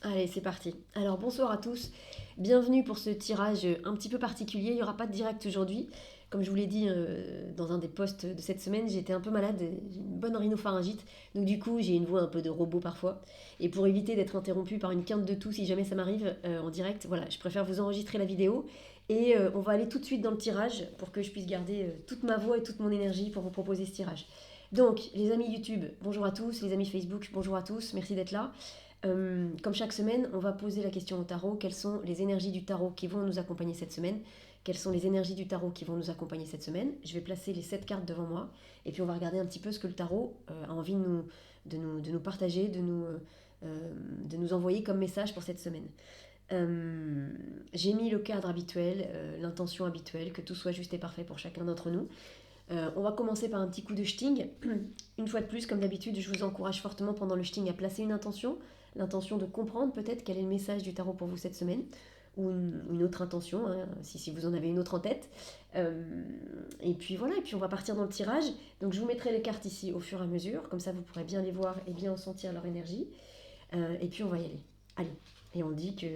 Allez, c'est parti. Alors bonsoir à tous, bienvenue pour ce tirage un petit peu particulier. Il n'y aura pas de direct aujourd'hui. Comme je vous l'ai dit dans un des posts de cette semaine, j'étais un peu malade, j'ai une bonne rhinopharyngite, donc du coup j'ai une voix un peu de robot parfois. Et pour éviter d'être interrompu par une quinte de toux si jamais ça m'arrive en direct, voilà, je préfère vous enregistrer la vidéo. Et on va aller tout de suite dans le tirage pour que je puisse garder toute ma voix et toute mon énergie pour vous proposer ce tirage. Donc les amis YouTube, bonjour à tous, les amis Facebook, bonjour à tous, merci d'être là. Comme chaque semaine, on va poser la question au tarot. Quelles sont les énergies du tarot qui vont nous accompagner cette semaine? Quelles sont les énergies du tarot qui vont nous accompagner cette semaine? Je vais placer les 7 cartes devant moi et puis on va regarder un petit peu ce que le tarot a envie de nous partager, de nous envoyer comme message pour cette semaine. J'ai mis le cadre habituel, l'intention habituelle, que tout soit juste et parfait pour chacun d'entre nous. On va commencer par un petit coup de shting. Une fois de plus, comme d'habitude, je vous encourage fortement pendant le shting à placer une intention. L'intention de comprendre peut-être quel est le message du tarot pour vous cette semaine. Ou une autre intention, hein, si vous en avez une autre en tête. Et puis voilà, et puis on va partir dans le tirage. Donc je vous mettrai les cartes ici au fur et à mesure. Comme ça, vous pourrez bien les voir et bien sentir leur énergie. Et puis on va y aller. Allez, et on dit que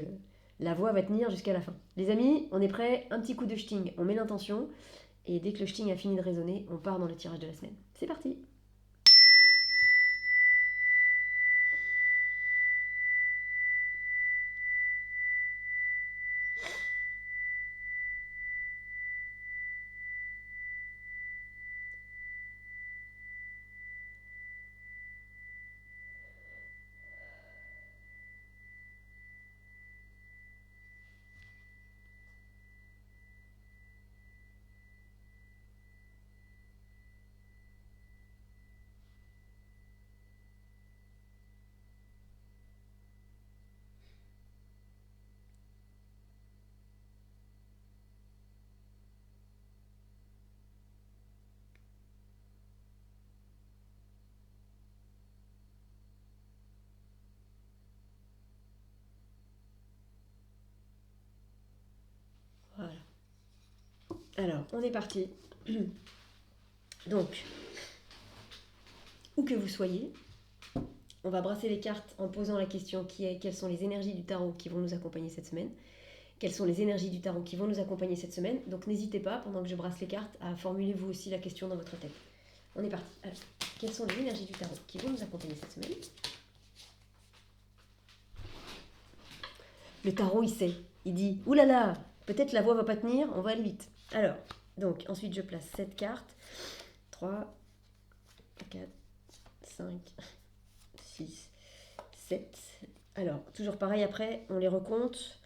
la voix va tenir jusqu'à la fin. Les amis, on est prêts? Un petit coup de shting. On met l'intention. Et dès que le shting a fini de résonner, on part dans le tirage de la semaine. C'est parti! Voilà. Alors, on est parti. Donc, où que vous soyez, on va brasser les cartes en posant la question qui est: quelles sont les énergies du tarot qui vont nous accompagner cette semaine? Quelles sont les énergies du tarot qui vont nous accompagner cette semaine? Donc n'hésitez pas, pendant que je brasse les cartes, à formuler vous aussi la question dans votre tête. On est parti. Alors, quelles sont les énergies du tarot qui vont nous accompagner cette semaine? Le tarot, il sait. Il dit: oulala, peut-être la voix va pas tenir, on va aller vite. Alors, donc, ensuite je place 7 cartes. 3, 4, 5, 6, 7. Alors, toujours pareil, après, on les recompte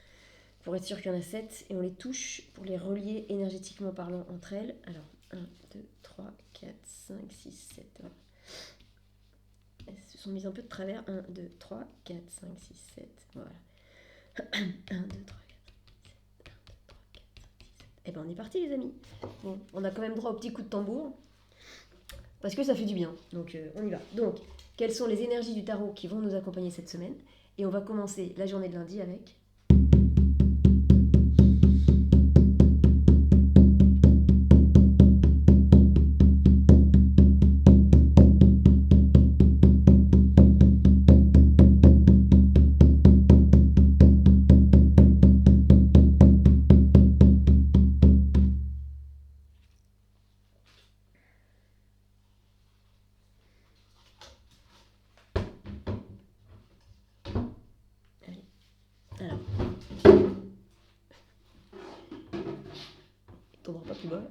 pour être sûr qu'il y en a 7 et on les touche pour les relier énergétiquement parlant entre elles. Alors, 1, 2, 3, 4, 5, 6, 7. Voilà. Elles se sont mises un peu de travers. 1, 2, 3, 4, 5, 6, 7. Voilà. 1, 2, 3, 4, 7. Et ben on est parti les amis. Bon, on a quand même droit au petit coup de tambour parce que ça fait du bien. Donc on y va. Donc, quelles sont les énergies du tarot qui vont nous accompagner cette semaine? Et on va commencer la journée de lundi avec tombera pas plus bas.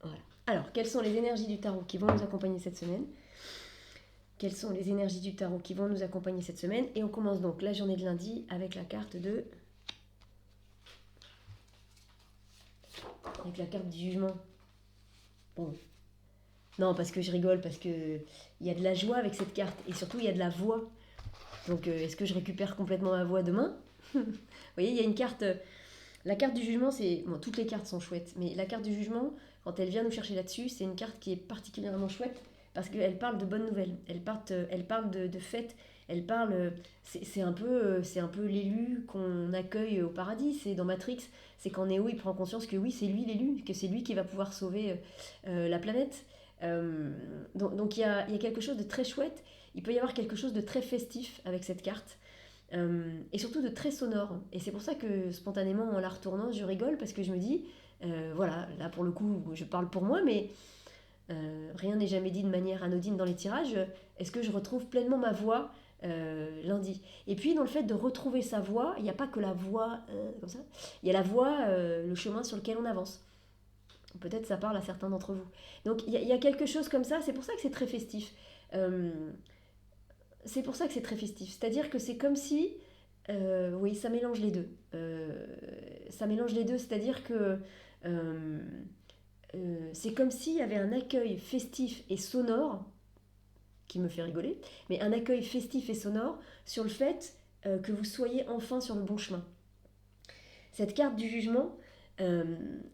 Voilà. Alors, quelles sont les énergies du tarot qui vont nous accompagner cette semaine? Quelles sont les énergies du tarot qui vont nous accompagner cette semaine? Et on commence donc la journée de lundi avec la carte de... Avec la carte du jugement. Bon. Non, parce que je rigole, parce que il y a de la joie avec cette carte. Et surtout, il y a de la voix. Donc, est-ce que je récupère complètement ma voix demain? Vous voyez, il y a une carte... La carte du jugement, c'est... Bon, toutes les cartes sont chouettes, mais la carte du jugement, quand elle vient nous chercher là-dessus, c'est une carte qui est particulièrement chouette parce qu'elle parle de bonnes nouvelles, elle parle de fêtes, elle parle... c'est un peu l'élu qu'on accueille au paradis, c'est dans Matrix, c'est quand Neo il prend conscience que oui, c'est lui l'élu, que c'est lui qui va pouvoir sauver la planète. Donc il y a quelque chose de très chouette, il peut y avoir quelque chose de très festif avec cette carte. et surtout de très sonore. Et c'est pour ça que spontanément, en la retournant, je rigole parce que je me dis, voilà, là pour le coup, je parle pour moi, mais rien n'est jamais dit de manière anodine dans les tirages. Est-ce que je retrouve pleinement ma voix lundi? Et puis, dans le fait de retrouver sa voix, il n'y a pas que la voix comme ça, il y a la voix, le chemin sur lequel on avance. Peut-être ça parle à certains d'entre vous. Donc, il y a quelque chose comme ça, c'est pour ça que c'est très festif. Euh, c'est pour ça que c'est très festif. C'est-à-dire que c'est comme si, oui, ça mélange les deux. Ça mélange les deux, c'est-à-dire que euh, c'est comme s'il y avait un accueil festif et sonore, qui me fait rigoler, mais un accueil festif et sonore sur le fait que vous soyez enfin sur le bon chemin. Cette carte du jugement, euh,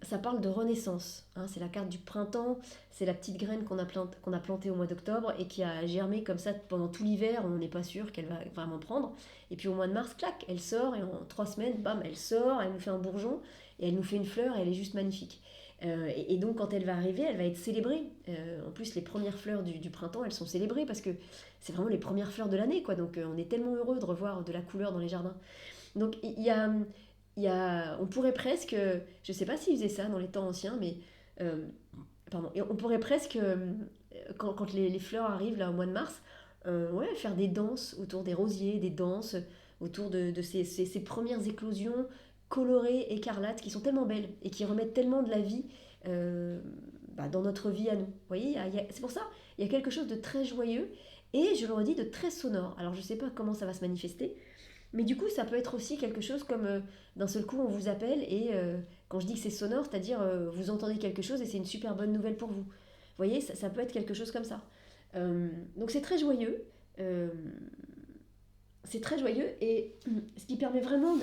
ça parle de renaissance. Hein, c'est la carte du printemps, c'est la petite graine qu'on a plantée au mois d'octobre et qui a germé comme ça pendant tout l'hiver. On n'est pas sûr qu'elle va vraiment prendre. Et puis au mois de mars, clac, elle sort et en 3 semaines, bam, elle sort, elle nous fait un bourgeon et elle nous fait une fleur et elle est juste magnifique. Et donc quand elle va arriver, elle va être célébrée. En plus, les premières fleurs du printemps, elles sont célébrées parce que c'est vraiment les premières fleurs de l'année, quoi. Donc on est tellement heureux de revoir de la couleur dans les jardins. Donc on pourrait presque, je ne sais pas s'ils faisaient ça dans les temps anciens, mais euh, pardon, et on pourrait presque, quand les fleurs arrivent là au mois de mars, ouais, faire des danses autour des rosiers, des danses autour de ces premières éclosions colorées, écarlates, qui sont tellement belles et qui remettent tellement de la vie euh, dans notre vie à nous. Vous voyez, c'est pour ça, il y a quelque chose de très joyeux et, je le redis, de très sonore. Alors je ne sais pas comment ça va se manifester, mais du coup, ça peut être aussi quelque chose comme d'un seul coup, on vous appelle et quand je dis que c'est sonore, c'est-à-dire vous entendez quelque chose et c'est une super bonne nouvelle pour vous. Vous voyez, ça peut être quelque chose comme ça. Donc c'est très joyeux. euh, c'est très joyeux et ce qui permet vraiment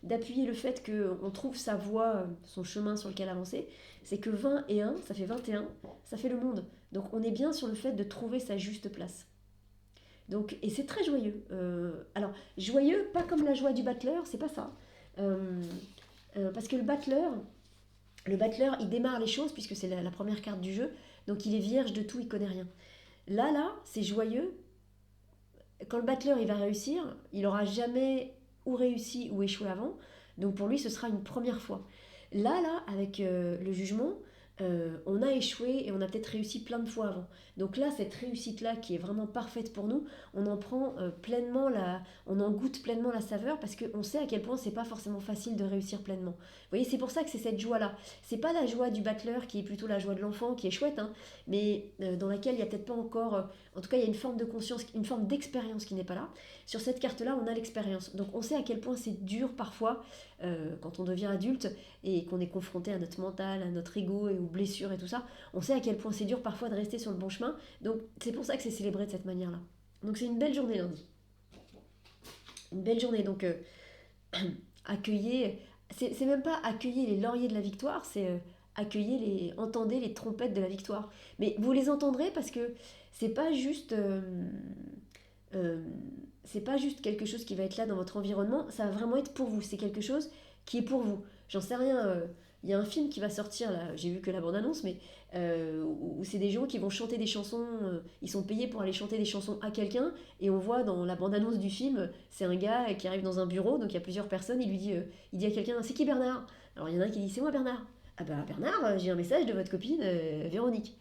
d'appuyer le fait qu'on trouve sa voie, son chemin sur lequel avancer, c'est que 20 et 1, ça fait 21, ça fait le monde. Donc on est bien sur le fait de trouver sa juste place. Donc, et c'est très joyeux. Alors, joyeux, pas comme la joie du battleur, c'est pas ça. Euh, parce que le battleur, il démarre les choses puisque c'est la première carte du jeu, donc il est vierge de tout, il connaît rien. Là, c'est joyeux. Quand le battleur il va réussir, il aura jamais ou réussi ou échoué avant, donc pour lui ce sera une première fois. Là, avec le jugement, on a échoué et on a peut-être réussi plein de fois avant. Donc là, cette réussite-là qui est vraiment parfaite pour nous, on en prend pleinement on en goûte pleinement la saveur parce qu'on sait à quel point c'est pas forcément facile de réussir pleinement. Vous voyez, c'est pour ça que c'est cette joie-là. C'est pas la joie du battleur qui est plutôt la joie de l'enfant, qui est chouette, hein, mais dans laquelle il y a peut-être pas encore, en tout cas, il y a une forme de conscience, une forme d'expérience qui n'est pas là. Sur cette carte-là, on a l'expérience. Donc on sait à quel point c'est dur parfois quand on devient adulte et qu'on est confronté à notre mental, à notre ego et aux blessures et tout ça, on sait à quel point c'est dur parfois de rester sur le bon chemin. Donc c'est pour ça que c'est célébré de cette manière-là. Donc c'est une belle journée lundi. Une belle journée. Donc accueillez, c'est même pas accueillez les lauriers de la victoire, c'est entendez les trompettes de la victoire. Mais vous les entendrez parce que c'est pas juste euh, c'est pas juste quelque chose qui va être là dans votre environnement, ça va vraiment être pour vous. C'est quelque chose qui est pour vous. J'en sais rien. Il y a un film qui va sortir là, j'ai vu que la bande-annonce, mais où c'est des gens qui vont chanter des chansons. Ils sont payés pour aller chanter des chansons à quelqu'un, et on voit dans la bande-annonce du film, c'est un gars qui arrive dans un bureau, donc il y a plusieurs personnes. Il dit à quelqu'un, c'est qui Bernard? Alors il y en a un qui dit, c'est moi Bernard. Ah bah Bernard, j'ai un message de votre copine Véronique.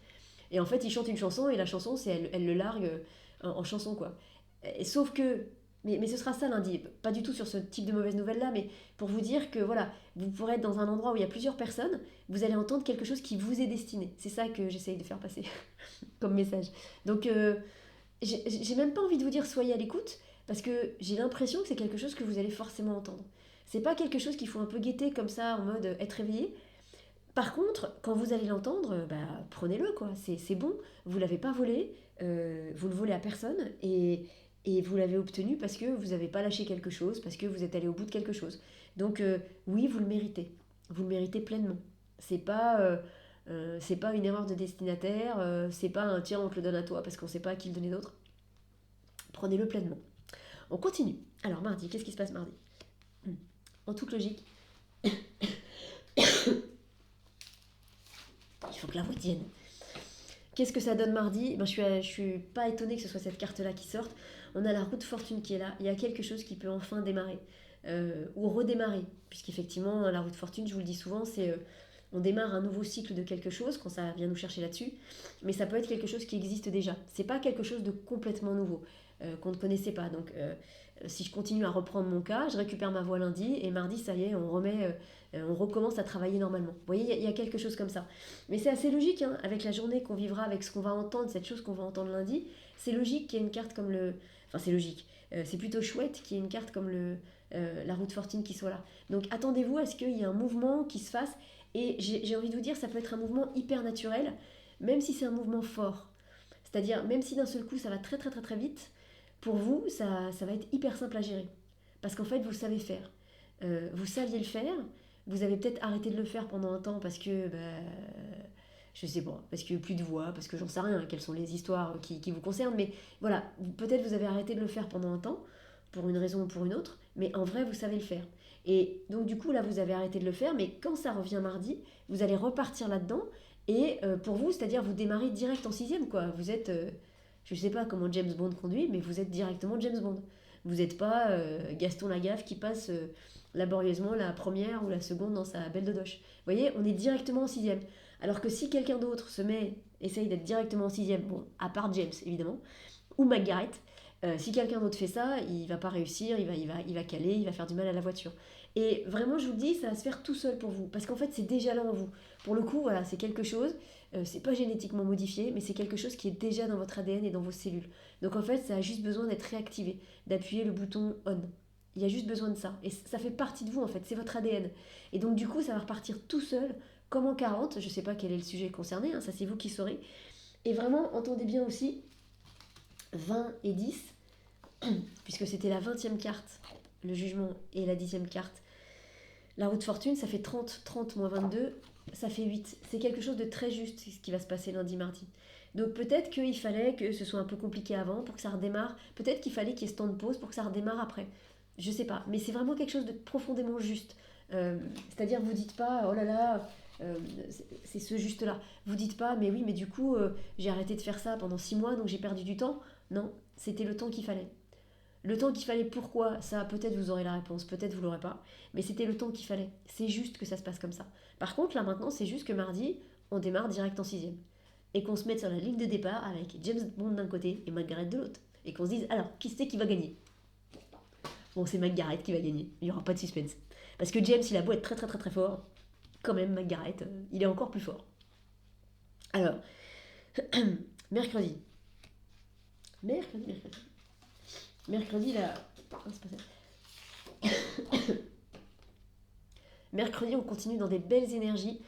Et en fait, il chante une chanson et la chanson, c'est elle le largue en chanson quoi. Et sauf que, mais ce sera ça lundi, pas du tout sur ce type de mauvaise nouvelle là, mais pour vous dire que voilà, vous pourrez être dans un endroit où il y a plusieurs personnes, vous allez entendre quelque chose qui vous est destiné. C'est ça que j'essaye de faire passer comme message. Donc, j'ai même pas envie de vous dire soyez à l'écoute, parce que j'ai l'impression que c'est quelque chose que vous allez forcément entendre. C'est pas quelque chose qu'il faut un peu guetter comme ça, en mode être réveillé. Par contre, quand vous allez l'entendre, prenez-le quoi. C'est bon, vous l'avez pas volé, vous le volez à personne et vous l'avez obtenu parce que vous n'avez pas lâché quelque chose, parce que vous êtes allé au bout de quelque chose. Donc oui, vous le méritez. Vous le méritez pleinement. C'est pas une erreur de destinataire, c'est pas un tiens on te le donne à toi parce qu'on sait pas à qui le donner d'autre. Prenez-le pleinement. On continue. Alors mardi, qu'est-ce qui se passe mardi? En toute logique, il faut que la voix tienne. Qu'est-ce que ça donne mardi? Je suis pas étonnée que ce soit cette carte-là qui sorte. On a la roue de fortune qui est là. Il y a quelque chose qui peut enfin démarrer ou redémarrer. Puisqu'effectivement, la roue de fortune, je vous le dis souvent, c'est on démarre un nouveau cycle de quelque chose quand ça vient nous chercher là-dessus. Mais ça peut être quelque chose qui existe déjà. C'est pas quelque chose de complètement nouveau qu'on ne connaissait pas. Donc, si je continue à reprendre mon cas, je récupère ma voix lundi et mardi, ça y est, on recommence à travailler normalement. Vous voyez, il y a quelque chose comme ça. Mais c'est assez logique, hein, avec la journée qu'on vivra, avec ce qu'on va entendre, cette chose qu'on va entendre lundi. C'est logique qu'il y ait une carte comme le. Enfin, c'est logique. C'est plutôt chouette qu'il y ait une carte comme la roue de fortune qui soit là. Donc, attendez-vous à ce qu'il y ait un mouvement qui se fasse. Et j'ai envie de vous dire, ça peut être un mouvement hyper naturel, même si c'est un mouvement fort. C'est-à-dire, même si d'un seul coup, ça va très très très très vite, pour vous, ça va être hyper simple à gérer. Parce qu'en fait, vous le savez faire. Vous saviez le faire, vous avez peut-être arrêté de le faire pendant un temps parce que, je sais pas, parce que plus de voix, parce que j'en sais rien, quelles sont les histoires qui vous concernent, mais voilà, peut-être vous avez arrêté de le faire pendant un temps, pour une raison ou pour une autre, mais en vrai, vous savez le faire. Et donc, du coup, là, vous avez arrêté de le faire, mais quand ça revient mardi, vous allez repartir là-dedans, et pour vous, c'est-à-dire vous démarrez direct en sixième, quoi. Vous êtes, je sais pas comment James Bond conduit, mais vous êtes directement James Bond. Vous n'êtes pas Gaston Lagaffe qui passe laborieusement la première ou la seconde dans sa belle dodoche. Vous voyez, on est directement en sixième. Alors que si quelqu'un d'autre essaye d'être directement en sixième, bon, à part James évidemment, ou Margaret, si quelqu'un d'autre fait ça, il va pas réussir, il va caler, il va faire du mal à la voiture. Et vraiment, je vous le dis, ça va se faire tout seul pour vous, parce qu'en fait, c'est déjà là en vous. Pour le coup, voilà, c'est quelque chose, c'est pas génétiquement modifié, mais c'est quelque chose qui est déjà dans votre ADN et dans vos cellules. Donc en fait, ça a juste besoin d'être réactivé, d'appuyer le bouton on. Il y a juste besoin de ça. Et ça fait partie de vous, en fait, c'est votre ADN. Et donc du coup, ça va repartir tout seul, comme en 40. Je sais pas quel est le sujet concerné, hein, ça c'est vous qui saurez. Et vraiment, entendez bien aussi, 20 et 10, puisque c'était la 20e carte, le jugement, et la 10e carte, la roue de fortune, ça fait 30, 30 moins 22, ça fait 8. C'est quelque chose de très juste ce qui va se passer lundi, mardi. Donc peut-être qu'il fallait que ce soit un peu compliqué avant pour que ça redémarre. Peut-être qu'il fallait qu'il y ait ce temps de pause pour que ça redémarre après. Je sais pas. Mais c'est vraiment quelque chose de profondément juste. C'est-à-dire, vous dites pas, oh là là, c'est ce juste-là. Vous dites pas, mais oui, mais du coup, j'ai arrêté de faire ça pendant 6 mois, donc j'ai perdu du temps. Non, c'était le temps qu'il fallait. Le temps qu'il fallait, pourquoi? Ça, peut-être vous aurez la réponse, peut-être vous l'aurez pas. Mais c'était le temps qu'il fallait. C'est juste que ça se passe comme ça. Par contre, là maintenant, c'est juste que mardi, on démarre direct en sixième. Et qu'on se mette sur la ligne de départ avec James Bond d'un côté et Margaret de l'autre. Et qu'on se dise, alors, qui c'est qui va gagner? Bon, c'est Margaret qui va gagner. Il n'y aura pas de suspense. Parce que James, il a beau être très très très très fort, quand même, Margaret, il est encore plus fort. Alors, mercredi. Mercredi, là. Ah, c'est pas ça. Mercredi, on continue dans des belles énergies.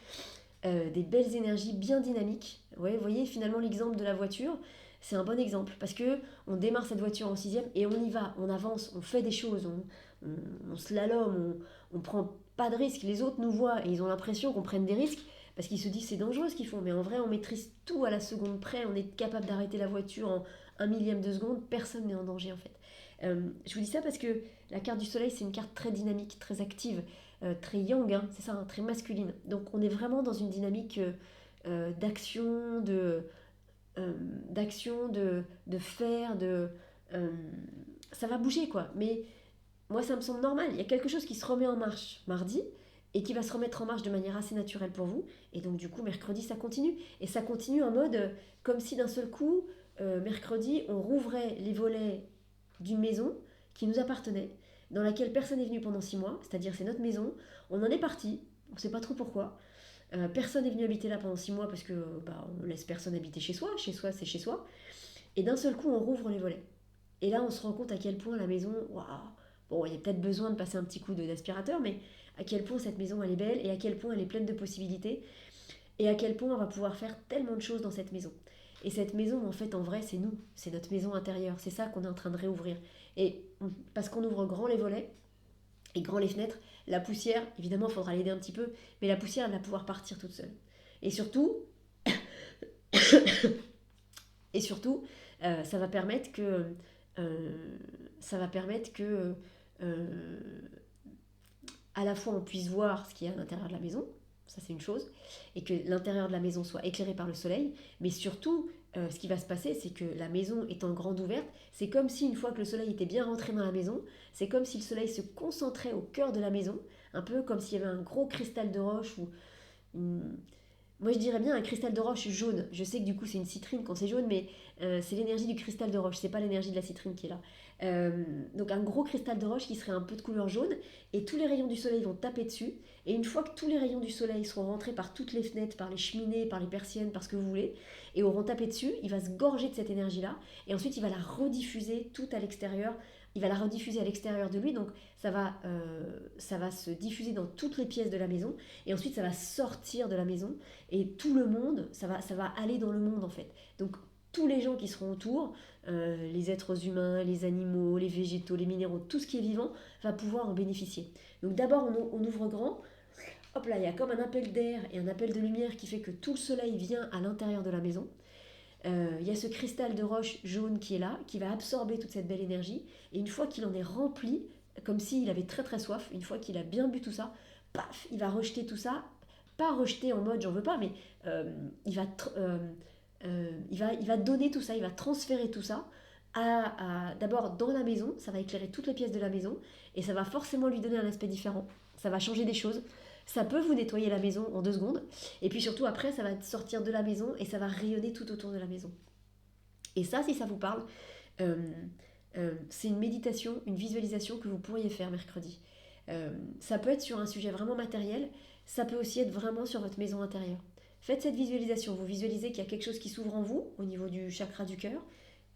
Des belles énergies bien dynamiques. Ouais, vous voyez, finalement, l'exemple de la voiture, c'est un bon exemple. Parce que on démarre cette voiture en sixième et on y va, on avance, on fait des choses, on slalom, on prend pas de risques. Les autres nous voient et ils ont l'impression qu'on prenne des risques parce qu'ils se disent c'est dangereux ce qu'ils font. Mais en vrai, on maîtrise tout à la seconde près. On est capable d'arrêter la voiture en un millième de seconde. Personne n'est en danger en fait. Je vous dis ça parce que la carte du soleil, c'est une carte très dynamique, très active, très yang, hein, c'est ça, hein, très masculine. Donc on est vraiment dans une dynamique d'action, d'action, de faire, euh, ça va bouger quoi. Mais moi, ça me semble normal. Il y a quelque chose qui se remet en marche mardi et qui va se remettre en marche de manière assez naturelle pour vous. Et donc, du coup, mercredi, ça continue. Et ça continue en mode comme si d'un seul coup, mercredi, on rouvrait les volets d'une maison qui nous appartenait, dans laquelle personne n'est venu pendant 6 mois, c'est-à-dire c'est notre maison. On en est parti, on ne sait pas trop pourquoi. Personne n'est venu habiter là pendant 6 mois parce que on laisse personne habiter chez soi. Chez soi, c'est chez soi. Et d'un seul coup, on rouvre les volets. Et là, on se rend compte à quel point la maison, waouh, bon, il y a peut-être besoin de passer un petit coup d'aspirateur, mais à quel point cette maison, elle est belle et à quel point elle est pleine de possibilités et à quel point on va pouvoir faire tellement de choses dans cette maison. Et cette maison, en fait, en vrai, c'est nous, c'est notre maison intérieure, c'est ça qu'on est en train de réouvrir. Et parce qu'on ouvre grand les volets et grand les fenêtres, la poussière, évidemment, il faudra l'aider un petit peu, mais la poussière, elle va pouvoir partir toute seule. Et surtout, et surtout, ça va permettre que, ça va permettre que à la fois on puisse voir ce qu'il y a à l'intérieur de la maison, ça c'est une chose, et que l'intérieur de la maison soit éclairé par le soleil, mais surtout ce qui va se passer, c'est que la maison étant grande ouverte, c'est comme si une fois que le soleil était bien rentré dans la maison, c'est comme si le soleil se concentrait au cœur de la maison, un peu comme s'il y avait un gros cristal de roche ou une- moi je dirais bien un cristal de roche jaune. Je sais que du coup c'est une citrine quand c'est jaune, mais c'est l'énergie du cristal de roche, c'est pas l'énergie de la citrine qui est là. Donc un gros cristal de roche qui serait un peu de couleur jaune, et tous les rayons du soleil vont taper dessus, et une fois que tous les rayons du soleil seront rentrés par toutes les fenêtres, par les cheminées, par les persiennes, par ce que vous voulez, et auront tapé dessus, il va se gorger de cette énergie-là, et ensuite il va la rediffuser tout à l'extérieur, il va la rediffuser à l'extérieur de lui, donc ça va se diffuser dans toutes les pièces de la maison, et ensuite ça va sortir de la maison, et tout le monde, ça va aller dans le monde en fait. Donc tous les gens qui seront autour, les êtres humains, les animaux, les végétaux, les minéraux, tout ce qui est vivant, va pouvoir en bénéficier. Donc d'abord on ouvre grand, hop là, il y a comme un appel d'air et un appel de lumière qui fait que tout le soleil vient à l'intérieur de la maison. Il y a ce cristal de roche jaune qui est là, qui va absorber toute cette belle énergie, et une fois qu'il en est rempli, comme s'il avait très très soif, une fois qu'il a bien bu tout ça, paf, il va rejeter tout ça, pas rejeter en mode j'en veux pas, mais euh, il, va il va donner tout ça, il va transférer tout ça d'abord dans la maison, ça va éclairer toutes les pièces de la maison, et ça va forcément lui donner un aspect différent, ça va changer des choses, ça peut vous nettoyer la maison en 2 secondes, et puis surtout après ça va sortir de la maison et ça va rayonner tout autour de la maison. Et ça, si ça vous parle, euh, c'est une méditation, une visualisation que vous pourriez faire mercredi. Ça peut être sur un sujet vraiment matériel, ça peut aussi être vraiment sur votre maison intérieure. Faites cette visualisation, vous visualisez qu'il y a quelque chose qui s'ouvre en vous, au niveau du chakra du cœur,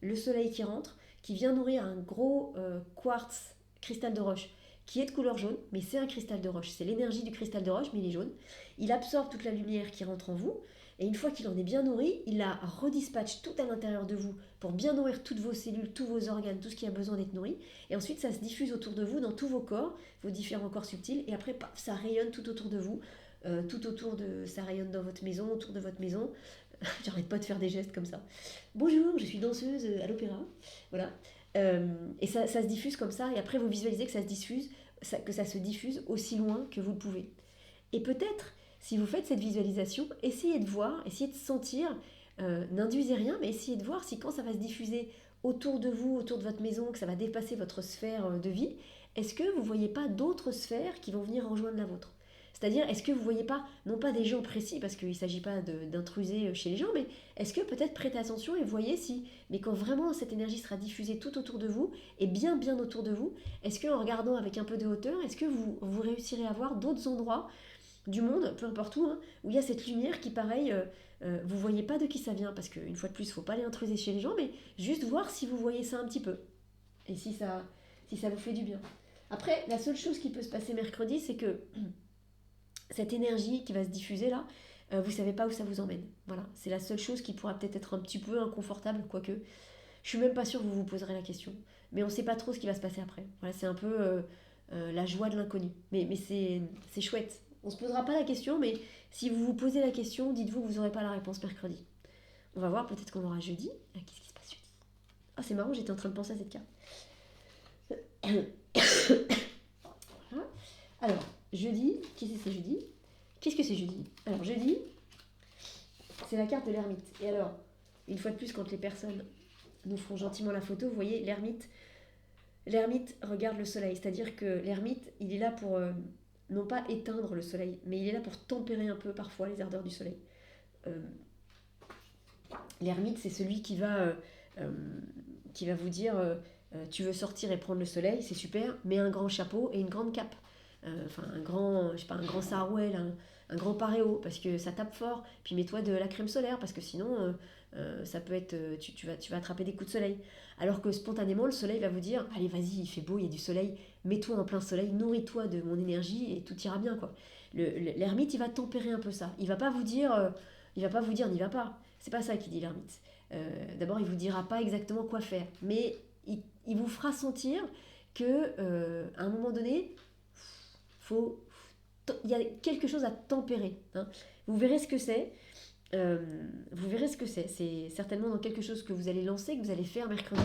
le soleil qui rentre, qui vient nourrir un gros quartz, cristal de roche, qui est de couleur jaune, mais c'est un cristal de roche. C'est l'énergie du cristal de roche, mais il est jaune. Il absorbe toute la lumière qui rentre en vous, et une fois qu'il en est bien nourri, il la redispatche tout à l'intérieur de vous pour bien nourrir toutes vos cellules, tous vos organes, tout ce qui a besoin d'être nourri. Et ensuite, ça se diffuse autour de vous, dans tous vos corps, vos différents corps subtils. Et après, paf, ça rayonne tout autour de vous, ça rayonne dans votre maison, autour de votre maison. J'arrête pas de faire des gestes comme ça. Bonjour, je suis danseuse à l'opéra. Voilà. Et ça se diffuse comme ça. Et après, vous visualisez que ça se diffuse, que ça se diffuse aussi loin que vous le pouvez. Et peut-être, si vous faites cette visualisation, essayez de voir, essayez de sentir, n'induisez rien, mais essayez de voir si quand ça va se diffuser autour de vous, autour de votre maison, que ça va dépasser votre sphère de vie, est-ce que vous ne voyez pas d'autres sphères qui vont venir rejoindre la vôtre? C'est-à-dire, est-ce que vous ne voyez pas, non pas des gens précis, parce qu'il ne s'agit pas d'intruser chez les gens, mais est-ce que peut-être prêtez attention et voyez si, mais quand vraiment cette énergie sera diffusée tout autour de vous, et bien bien autour de vous, est-ce qu'en regardant avec un peu de hauteur, est-ce que vous réussirez à voir d'autres endroits du monde, peu importe où, hein, où il y a cette lumière qui, pareil, vous voyez pas de qui ça vient, parce qu'une fois de plus, il faut pas aller intruser chez les gens, mais juste voir si vous voyez ça un petit peu, et si ça vous fait du bien. Après, la seule chose qui peut se passer mercredi, c'est que cette énergie qui va se diffuser là, vous savez pas où ça vous emmène. Voilà, c'est la seule chose qui pourra peut-être être un petit peu inconfortable, quoique. Je suis même pas sûre que vous vous poserez la question, mais on sait pas trop ce qui va se passer après. Voilà, c'est un peu la joie de l'inconnu. Mais c'est chouette. On se posera pas la question, mais si vous vous posez la question, dites-vous que vous n'aurez pas la réponse mercredi. On va voir, peut-être qu'on l'aura jeudi. Ah, qu'est-ce qui se passe jeudi? Ah, c'est marrant, j'étais en train de penser à cette carte. Voilà. Alors, jeudi, qu'est-ce que c'est jeudi? Qu'est-ce que c'est jeudi? Alors, jeudi, c'est la carte de l'ermite. Et alors, une fois de plus, quand les personnes nous feront gentiment la photo, vous voyez, l'ermite regarde le soleil. C'est-à-dire que l'ermite, il est là pour non pas éteindre le soleil, mais il est là pour tempérer un peu parfois les ardeurs du soleil. Euh, L'ermite, c'est celui euh, qui va vous dire tu veux sortir et prendre le soleil, c'est super, mets un grand chapeau et une grande cape. Enfin, un grand, je sais pas, un grand sarouel, un grand paréo, parce que ça tape fort. Puis mets-toi de la crème solaire, parce que sinon, ça peut être, tu vas attraper des coups de soleil. Alors que spontanément, le soleil va vous dire allez, vas-y, il fait beau, il y a du soleil, mets-toi en plein soleil, nourris-toi de mon énergie et tout ira bien, quoi. L'ermite, il va tempérer un peu ça. Il va pas vous dire n'y va pas. C'est pas ça qu'il dit l'ermite. D'abord, il vous dira pas exactement quoi faire, mais il vous fera sentir que à un moment donné, faut, il y a quelque chose à tempérer. Hein. Vous verrez ce que c'est. Vous verrez ce que c'est. C'est certainement dans quelque chose que vous allez lancer, que vous allez faire mercredi.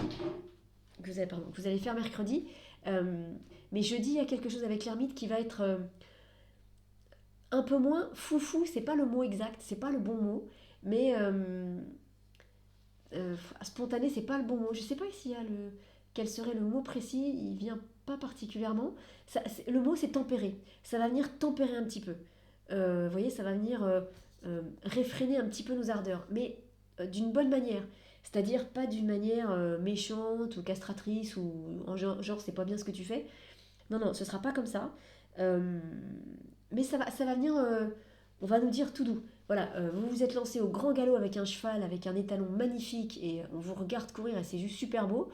Que vous allez faire mercredi. Mais jeudi, il y a quelque chose avec l'ermite qui va être un peu moins foufou. C'est pas le mot exact, c'est pas le bon mot. Mais Spontané, c'est pas le bon mot. Je sais pas s'il y a le. Quel serait le mot précis, il vient pas particulièrement. Le mot c'est tempérer. Ça va venir tempérer un petit peu. Vous voyez, ça va venir réfréner un petit peu nos ardeurs, mais d'une bonne manière. C'est-à-dire pas d'une manière méchante ou castratrice ou en genre c'est pas bien ce que tu fais. Non, non, ce sera pas comme ça. Euh, mais ça va venir, on va nous dire tout doux. Voilà, vous vous êtes lancé au grand galop avec un cheval, avec un étalon magnifique, et on vous regarde courir et c'est juste super beau.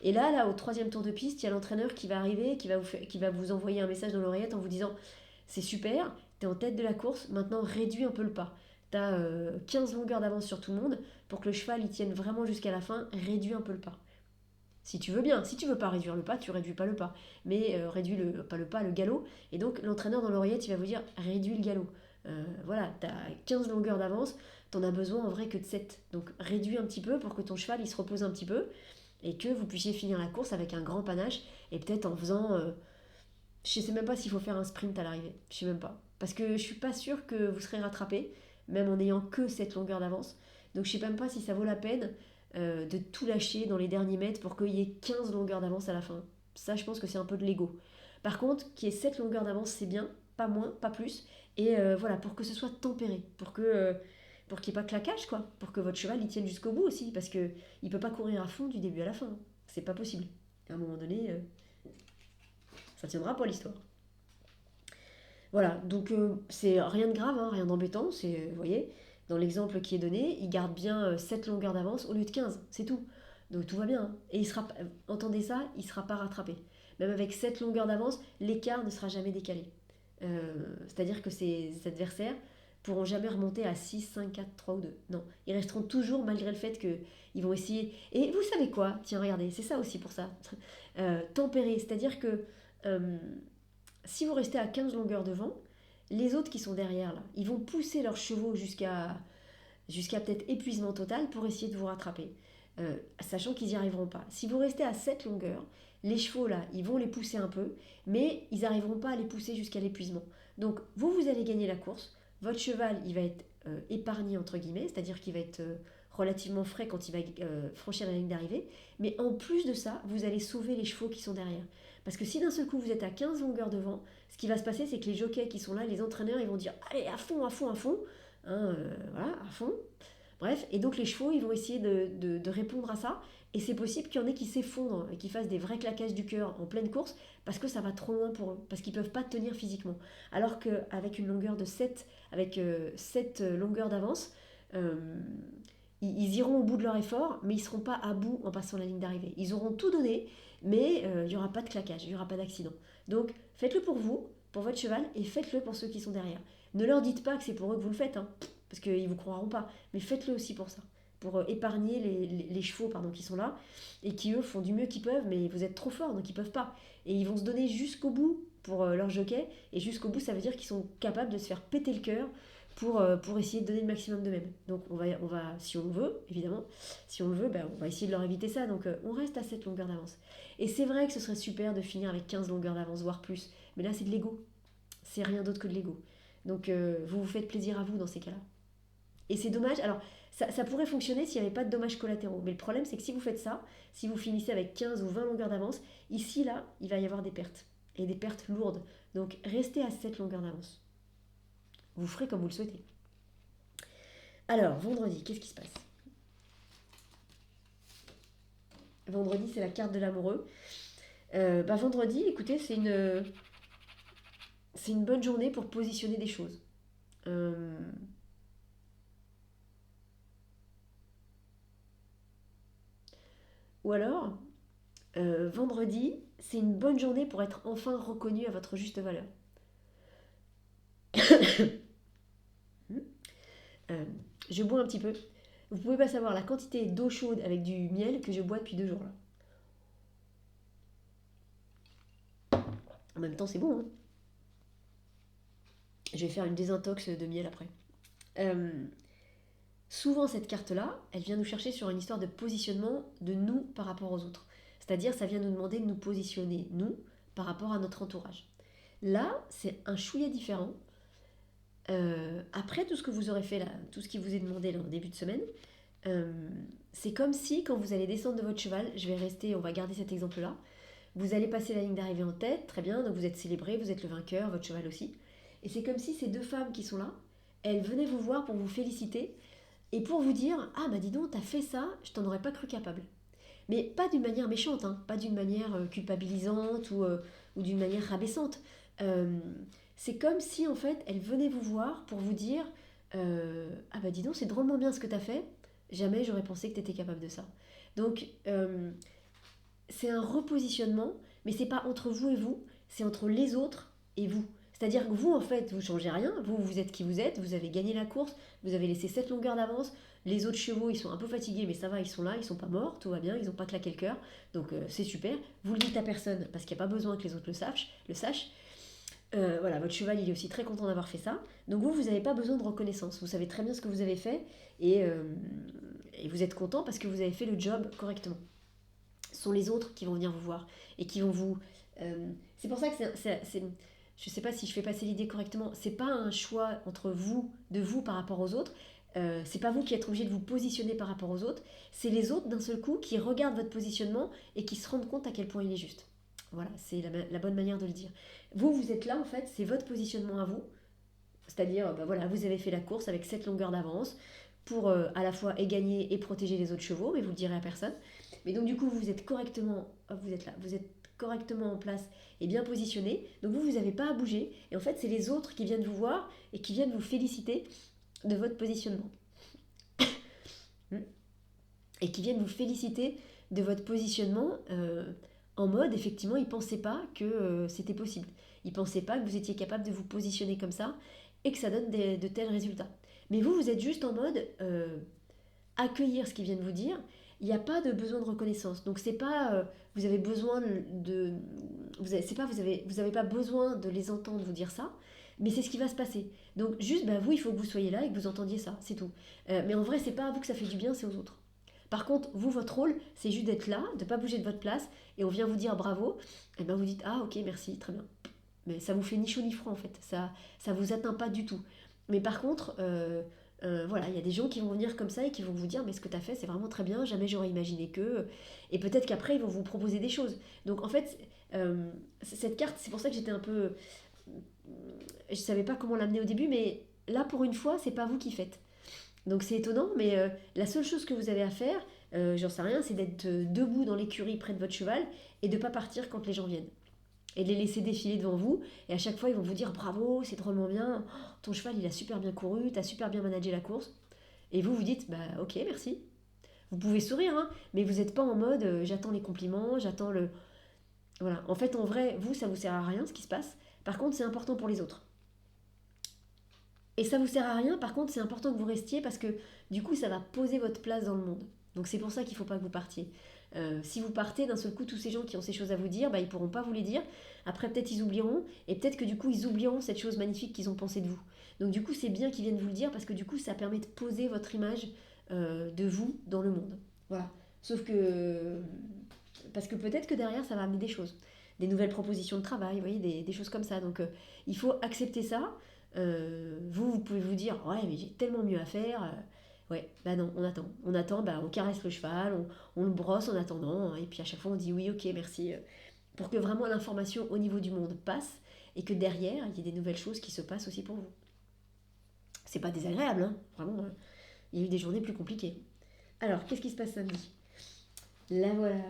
Et là, au troisième tour de piste, il y a l'entraîneur qui va arriver, qui va vous envoyer un message dans l'oreillette en vous disant c'est super, t'es en tête de la course, maintenant réduis un peu le pas. T'as 15 longueurs d'avance sur tout le monde, pour que le cheval y tienne vraiment jusqu'à la fin, réduis un peu le pas. Si tu veux bien, si tu veux pas réduire le pas, tu réduis pas le pas. Mais réduis pas le pas, le galop. Et donc l'entraîneur dans l'oreillette, il va vous dire réduis le galop. Voilà, tu as 15 longueurs d'avance, t'en as besoin en vrai que de 7. Donc réduis un petit peu pour que ton cheval il se repose un petit peu et que vous puissiez finir la course avec un grand panache et peut-être en faisant. Je sais même pas s'il faut faire un sprint à l'arrivée. Je sais même pas. Parce que je suis pas sûre que vous serez rattrapé, même en n'ayant que cette longueur d'avance. Donc je sais même pas si ça vaut la peine de tout lâcher dans les derniers mètres pour qu'il y ait 15 longueurs d'avance à la fin. Ça, je pense que c'est un peu de l'ego. Par contre, qu'il y ait 7 longueurs d'avance, c'est bien, pas moins, pas plus. Et voilà, pour que ce soit tempéré, pour qu'il n'y ait pas de claquage, quoi. Pour que votre cheval il tienne jusqu'au bout aussi, parce que il peut pas courir à fond du début à la fin. C'est pas possible. À un moment donné, ça tiendra pas l'histoire. Voilà, donc c'est rien de grave, hein, rien d'embêtant. C'est, vous voyez, dans l'exemple qui est donné, il garde bien 7 longueurs d'avance au lieu de 15, c'est tout. Donc tout va bien, hein. Et entendez ça, il ne sera pas rattrapé. Même avec 7 longueurs d'avance, l'écart ne sera jamais décalé. C'est-à-dire que ses adversaires pourront jamais remonter à 6, 5, 4, 3 ou 2. Non, ils resteront toujours malgré le fait qu'ils vont essayer. Et vous savez quoi? Tiens, regardez, c'est ça aussi pour ça. Tempérer, c'est-à-dire que euh, si vous restez à 15 longueurs devant, les autres qui sont derrière, là, ils vont pousser leurs chevaux jusqu'à peut-être épuisement total pour essayer de vous rattraper, sachant qu'ils n'y arriveront pas. Si vous restez à 7 longueurs, les chevaux, là, ils vont les pousser un peu, mais ils n'arriveront pas à les pousser jusqu'à l'épuisement. Donc, vous allez gagner la course, votre cheval, il va être épargné, entre guillemets, c'est-à-dire qu'il va être relativement frais quand il va franchir la ligne d'arrivée, mais en plus de ça, vous allez sauver les chevaux qui sont derrière. Parce que si d'un seul coup vous êtes à 15 longueurs devant, ce qui va se passer, c'est que les jockeys qui sont là, les entraîneurs, ils vont dire allez, à fond, à fond, à fond. Hein, voilà, à fond. Bref, et donc les chevaux, ils vont essayer de répondre à ça. Et c'est possible qu'il y en ait qui s'effondrent et qui fassent des vrais claquages du cœur en pleine course parce que ça va trop loin pour eux, parce qu'ils ne peuvent pas tenir physiquement. Alors qu'avec une longueur de 7, avec 7 longueurs d'avance, euh, ils iront au bout de leur effort, mais ils ne seront pas à bout en passant la ligne d'arrivée. Ils auront tout donné, mais il n'y aura pas de claquage, il n'y aura pas d'accident. Donc faites-le pour vous, pour votre cheval, et faites-le pour ceux qui sont derrière. Ne leur dites pas que c'est pour eux que vous le faites, hein, parce qu'ils ne vous croiront pas, mais faites-le aussi pour ça, pour épargner les chevaux pardon, qui sont là, et qui eux font du mieux qu'ils peuvent, mais vous êtes trop forts, donc ils ne peuvent pas. Et ils vont se donner jusqu'au bout pour leur jockey, et jusqu'au bout ça veut dire qu'ils sont capables de se faire péter le cœur pour essayer de donner le maximum d'eux-mêmes. Donc si on le veut, évidemment, si on le veut, ben, on va essayer de leur éviter ça. Donc on reste à cette longueur d'avance. Et c'est vrai que ce serait super de finir avec 15 longueurs d'avance, voire plus. Mais là, c'est de l'ego. C'est rien d'autre que de l'ego. Donc vous vous faites plaisir à vous dans ces cas-là. Et c'est dommage. Alors, ça pourrait fonctionner s'il n'y avait pas de dommages collatéraux. Mais le problème, c'est que si vous faites ça, si vous finissez avec 15 ou 20 longueurs d'avance, ici, là, il va y avoir des pertes. Et des pertes lourdes. Donc restez à cette longueur d'avance. Vous ferez comme vous le souhaitez. Alors, vendredi, qu'est-ce qui se passe? Vendredi, c'est la carte de l'amoureux. Vendredi, écoutez, c'est une bonne journée pour positionner des choses. Euh, ou alors, vendredi, c'est une bonne journée pour être enfin reconnu à votre juste valeur. Euh, je bois un petit peu. Vous pouvez pas savoir la quantité d'eau chaude avec du miel que je bois depuis 2 jours là. En même temps, c'est bon, hein. Je vais faire une désintox de miel après. Euh, Souvent, cette carte-là, elle vient nous chercher sur une histoire de positionnement de nous par rapport aux autres. C'est-à-dire, ça vient nous demander de nous positionner, nous, par rapport à notre entourage. Là, c'est un chouïa différent. Après tout ce que vous aurez fait là, tout ce qui vous est demandé là en début de semaine, Euh, c'est comme si quand vous allez descendre de votre cheval, on va garder cet exemple-là, vous allez passer la ligne d'arrivée en tête, très bien, donc vous êtes célébré, vous êtes le vainqueur, votre cheval aussi. Et c'est comme si ces deux femmes qui sont là, elles venaient vous voir pour vous féliciter et pour vous dire: ah bah dis donc, t'as fait ça, je t'en aurais pas cru capable. Mais pas d'une manière méchante, hein, pas d'une manière culpabilisante ou d'une manière rabaissante. Euh, c'est comme si en fait elles venaient vous voir pour vous dire: ah bah dis donc, c'est drôlement bien ce que t'as fait, jamais j'aurais pensé que t'étais capable de ça. Donc c'est un repositionnement, mais c'est pas entre vous et vous, c'est entre les autres et vous. C'est-à-dire que vous, en fait, vous changez rien, vous êtes qui vous êtes, vous avez gagné la course, vous avez laissé cette longueur d'avance, les autres chevaux, ils sont un peu fatigués, mais ça va, ils sont là, ils sont pas morts, tout va bien, ils ont pas claqué le cœur, donc c'est super. Vous le dites à personne, parce qu'il n'y a pas besoin que les autres le sachent. Voilà, votre cheval, il est aussi très content d'avoir fait ça. Donc vous n'avez pas besoin de reconnaissance, vous savez très bien ce que vous avez fait, et vous êtes content parce que vous avez fait le job correctement. Ce sont les autres qui vont venir vous voir et qui vont vous. C'est pour ça que je sais pas si je fais passer l'idée correctement. C'est pas un choix entre vous, de vous par rapport aux autres. C'est pas vous qui êtes obligé de vous positionner par rapport aux autres. C'est les autres d'un seul coup qui regardent votre positionnement et qui se rendent compte à quel point il est juste. Voilà, c'est la bonne manière de le dire. Vous êtes là en fait, c'est votre positionnement à vous. C'est-à-dire, bah voilà, vous avez fait la course avec cette longueur d'avance pour à la fois gagner et protéger les autres chevaux, mais vous le direz à personne. Mais donc du coup, vous êtes correctement, hop, vous êtes là, vous êtes correctement en place et bien positionné. Donc vous n'avez pas à bouger. Et en fait, c'est les autres qui viennent vous voir et qui viennent vous féliciter de votre positionnement. Et qui viennent vous féliciter de votre positionnement en mode, effectivement, ils ne pensaient pas que c'était possible. Ils ne pensaient pas que vous étiez capable de vous positionner comme ça et que ça donne de tels résultats. Mais vous êtes juste en mode accueillir ce qu'ils viennent vous dire. Il n'y a pas de besoin de reconnaissance. Donc c'est pas vous avez besoin de vous avez pas besoin de les entendre vous dire ça, mais c'est ce qui va se passer. Donc juste bah, vous il faut que vous soyez là et que vous entendiez ça, c'est tout. Mais en vrai c'est pas à vous que ça fait du bien, c'est aux autres. Par contre, vous, votre rôle, c'est juste d'être là, de ne pas bouger de votre place, et on vient vous dire bravo, et bien vous dites ah ok merci, très bien. Mais ça vous fait ni chaud ni froid en fait, ça vous atteint pas du tout. Mais par contre, voilà, il y a des gens qui vont venir comme ça et qui vont vous dire mais ce que tu as fait c'est vraiment très bien, jamais j'aurais imaginé que... Et peut-être qu'après ils vont vous proposer des choses. Donc en fait, cette carte, c'est pour ça que j'étais un peu... Je savais pas comment l'amener au début, mais là pour une fois, c'est pas vous qui faites. Donc c'est étonnant, mais la seule chose que vous avez à faire, j'en sais rien, c'est d'être debout dans l'écurie près de votre cheval et de ne pas partir quand les gens viennent. Et de les laisser défiler devant vous, et à chaque fois ils vont vous dire bravo, c'est drôlement bien, oh, ton cheval il a super bien couru, t'as super bien managé la course. Et vous vous dites bah ok merci. Vous pouvez sourire, hein, mais vous n'êtes pas en mode j'attends les compliments, j'attends le... Voilà, en fait en vrai, vous ça vous sert à rien ce qui se passe, par contre c'est important pour les autres. Et ça vous sert à rien, par contre, c'est important que vous restiez parce que du coup, ça va poser votre place dans le monde. Donc c'est pour ça qu'il ne faut pas que vous partiez. Si vous partez, d'un seul coup, tous ces gens qui ont ces choses à vous dire, bah, ils ne pourront pas vous les dire. Après, peut-être ils oublieront, et peut-être que du coup, ils oublieront cette chose magnifique qu'ils ont pensé de vous. Donc du coup, c'est bien qu'ils viennent vous le dire parce que du coup, ça permet de poser votre image de vous dans le monde. Voilà. Sauf que... Parce que peut-être que derrière, ça va amener des choses. Des nouvelles propositions de travail, vous voyez, des choses comme ça. Donc il faut accepter ça. Vous pouvez vous dire ouais mais j'ai tellement mieux à faire, ouais bah non, on attend, bah on caresse le cheval, on le brosse en attendant, hein, et puis à chaque fois on dit oui ok merci, pour que vraiment l'information au niveau du monde passe et que derrière il y ait des nouvelles choses qui se passent aussi pour vous. C'est pas désagréable, hein, vraiment, hein. Il y a eu des journées plus compliquées. Alors qu'est-ce qui se passe samedi? Là voilà.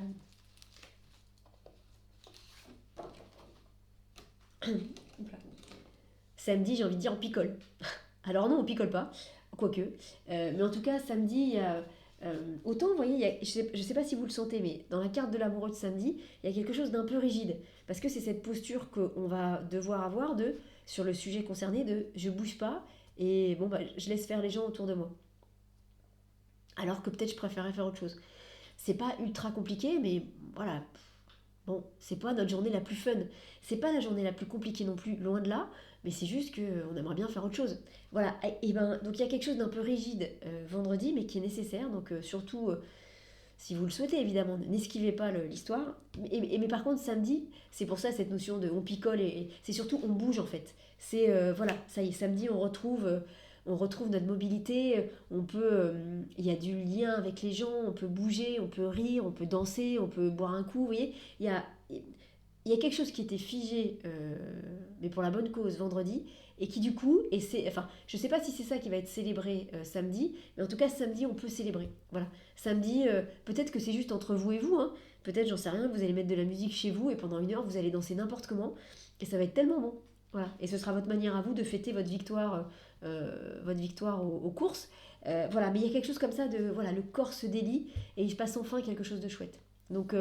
Samedi, j'ai envie de dire, on picole. Alors non, on picole pas, quoique. Mais en tout cas, samedi, il y a... autant, vous voyez, je sais pas si vous le sentez, mais dans la carte de l'amoureux de samedi, il y a quelque chose d'un peu rigide. Parce que c'est cette posture qu'on va devoir avoir sur le sujet concerné, de je bouge pas, et bon, bah, je laisse faire les gens autour de moi. Alors que peut-être je préférerais faire autre chose. C'est pas ultra compliqué, mais voilà, bon, c'est pas notre journée la plus fun. C'est pas la journée la plus compliquée non plus, loin de là, mais c'est juste qu'on aimerait bien faire autre chose. Voilà, et ben, donc il y a quelque chose d'un peu rigide vendredi, mais qui est nécessaire, donc surtout si vous le souhaitez évidemment, n'esquivez pas l'histoire. Mais par contre, samedi, c'est pour ça cette notion de on picole, et c'est surtout on bouge en fait. C'est voilà, ça y est, samedi on retrouve on retrouve notre mobilité, il y a du lien avec les gens, on peut bouger, on peut rire, on peut danser, on peut boire un coup, vous voyez, il y a quelque chose qui était figé, mais pour la bonne cause, vendredi, et qui du coup, enfin, je sais pas si c'est ça qui va être célébré samedi, mais en tout cas, samedi, on peut célébrer. Voilà. Samedi, peut-être que c'est juste entre vous et vous, hein. Peut-être, j'en sais rien, vous allez mettre de la musique chez vous, et pendant 1 heure, vous allez danser n'importe comment, et ça va être tellement bon. Voilà. Et ce sera votre manière à vous de fêter votre victoire aux courses. Voilà. Mais il y a quelque chose comme ça de, voilà, le corps se délie, et il se passe enfin quelque chose de chouette. Donc,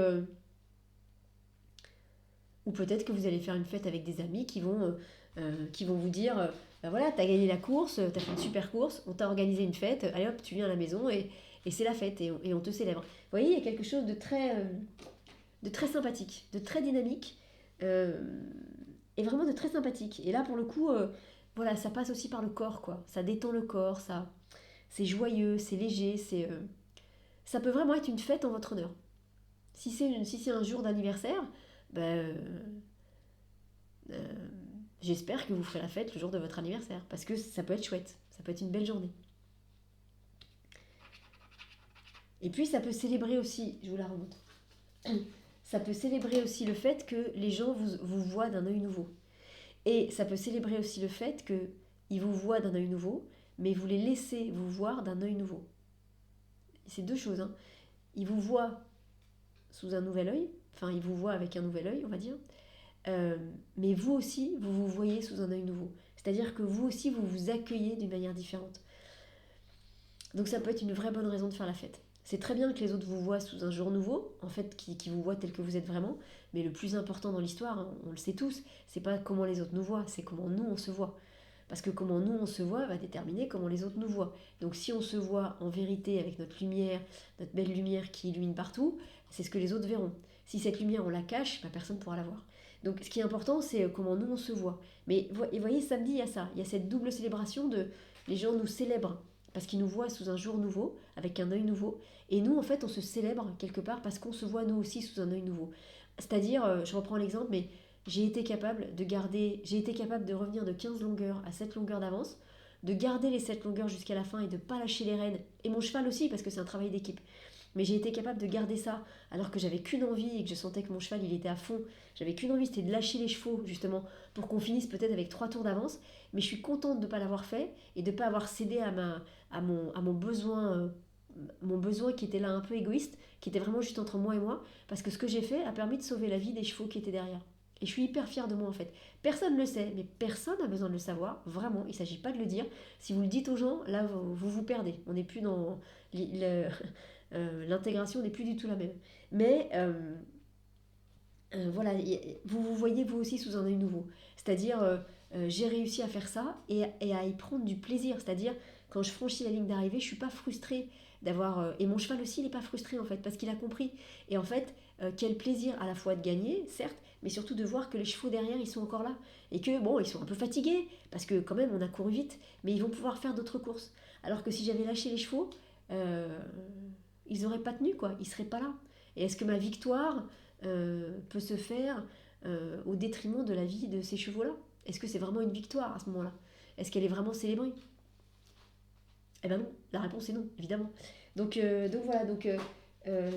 ou peut-être que vous allez faire une fête avec des amis qui vont vous dire ben voilà, t'as gagné la course, t'as fait une super course, on t'a organisé une fête, allez hop, tu viens à la maison et c'est la fête et on te célèbre. Vous voyez, il y a quelque chose de très sympathique, de très dynamique euh, et vraiment de très sympathique. Et là, pour le coup, voilà, ça passe aussi par le corps, quoi. Ça détend le corps, c'est joyeux, c'est léger, ça peut vraiment être une fête en votre honneur. Si c'est un jour d'anniversaire, ben, euh, j'espère que vous ferez la fête le jour de votre anniversaire, parce que ça peut être chouette, ça peut être une belle journée. Et puis ça peut célébrer aussi, je vous la remonte, ça peut célébrer aussi le fait que les gens vous voient d'un œil nouveau. Et ça peut célébrer aussi le fait qu'ils vous voient d'un œil nouveau, mais vous les laissez vous voir d'un œil nouveau. C'est deux choses, hein. Ils vous voient sous un nouvel œil, enfin ils vous voient avec un nouvel œil, on va dire, mais vous aussi, vous vous voyez sous un œil nouveau. C'est-à-dire que vous aussi, vous vous accueillez d'une manière différente. Donc ça peut être une vraie bonne raison de faire la fête. C'est très bien que les autres vous voient sous un jour nouveau, en fait, qui vous voient tel que vous êtes vraiment, mais le plus important dans l'histoire, hein, on le sait tous, c'est pas comment les autres nous voient, c'est comment nous on se voit. Parce que comment nous on se voit va déterminer comment les autres nous voient. Donc si on se voit en vérité avec notre lumière, notre belle lumière qui illumine partout, c'est ce que les autres verront. Si cette lumière on la cache, bah, personne ne pourra la voir. Donc ce qui est important, c'est comment nous on se voit. Mais vous voyez, samedi, il y a ça. Il y a cette double célébration de les gens nous célèbrent parce qu'ils nous voient sous un jour nouveau, avec un œil nouveau. Et nous, en fait, on se célèbre quelque part parce qu'on se voit nous aussi sous un œil nouveau. C'est-à-dire, je reprends l'exemple, mais j'ai été capable de revenir de 15 longueurs à 7 longueurs d'avance, de garder les 7 longueurs jusqu'à la fin et de ne pas lâcher les rênes. Et mon cheval aussi, parce que c'est un travail d'équipe. Mais j'ai été capable de garder ça alors que j'avais qu'une envie et que je sentais que mon cheval il était à fond. J'avais qu'une envie, c'était de lâcher les chevaux justement pour qu'on finisse peut-être avec 3 tours d'avance. Mais je suis contente de ne pas l'avoir fait et de ne pas avoir cédé à mon besoin qui était là un peu égoïste, qui était vraiment juste entre moi et moi, parce que ce que j'ai fait a permis de sauver la vie des chevaux qui étaient derrière. Et je suis hyper fière de moi en fait. Personne ne le sait, mais personne n'a besoin de le savoir, vraiment, il ne s'agit pas de le dire. Si vous le dites aux gens, là vous perdez. On n'est plus dans l'intégration n'est plus du tout la même. Mais voilà, vous vous voyez vous aussi sous un œil nouveau. C'est-à-dire, j'ai réussi à faire ça et à y prendre du plaisir. C'est-à-dire, quand je franchis la ligne d'arrivée, je suis pas frustrée d'avoir... et mon cheval aussi, il n'est pas frustré en fait, parce qu'il a compris. Et en fait, quel plaisir à la fois de gagner, certes, mais surtout de voir que les chevaux derrière, ils sont encore là. Et que, bon, ils sont un peu fatigués, parce que quand même, on a couru vite, mais ils vont pouvoir faire d'autres courses. Alors que si j'avais lâché les chevaux, ils n'auraient pas tenu, quoi. Ils seraient pas là. Et est-ce que ma victoire peut se faire au détriment de la vie de ces chevaux-là? Est-ce que c'est vraiment une victoire à ce moment-là? Est-ce qu'elle est vraiment célébrée? Eh ben non, la réponse est non, évidemment. Donc voilà,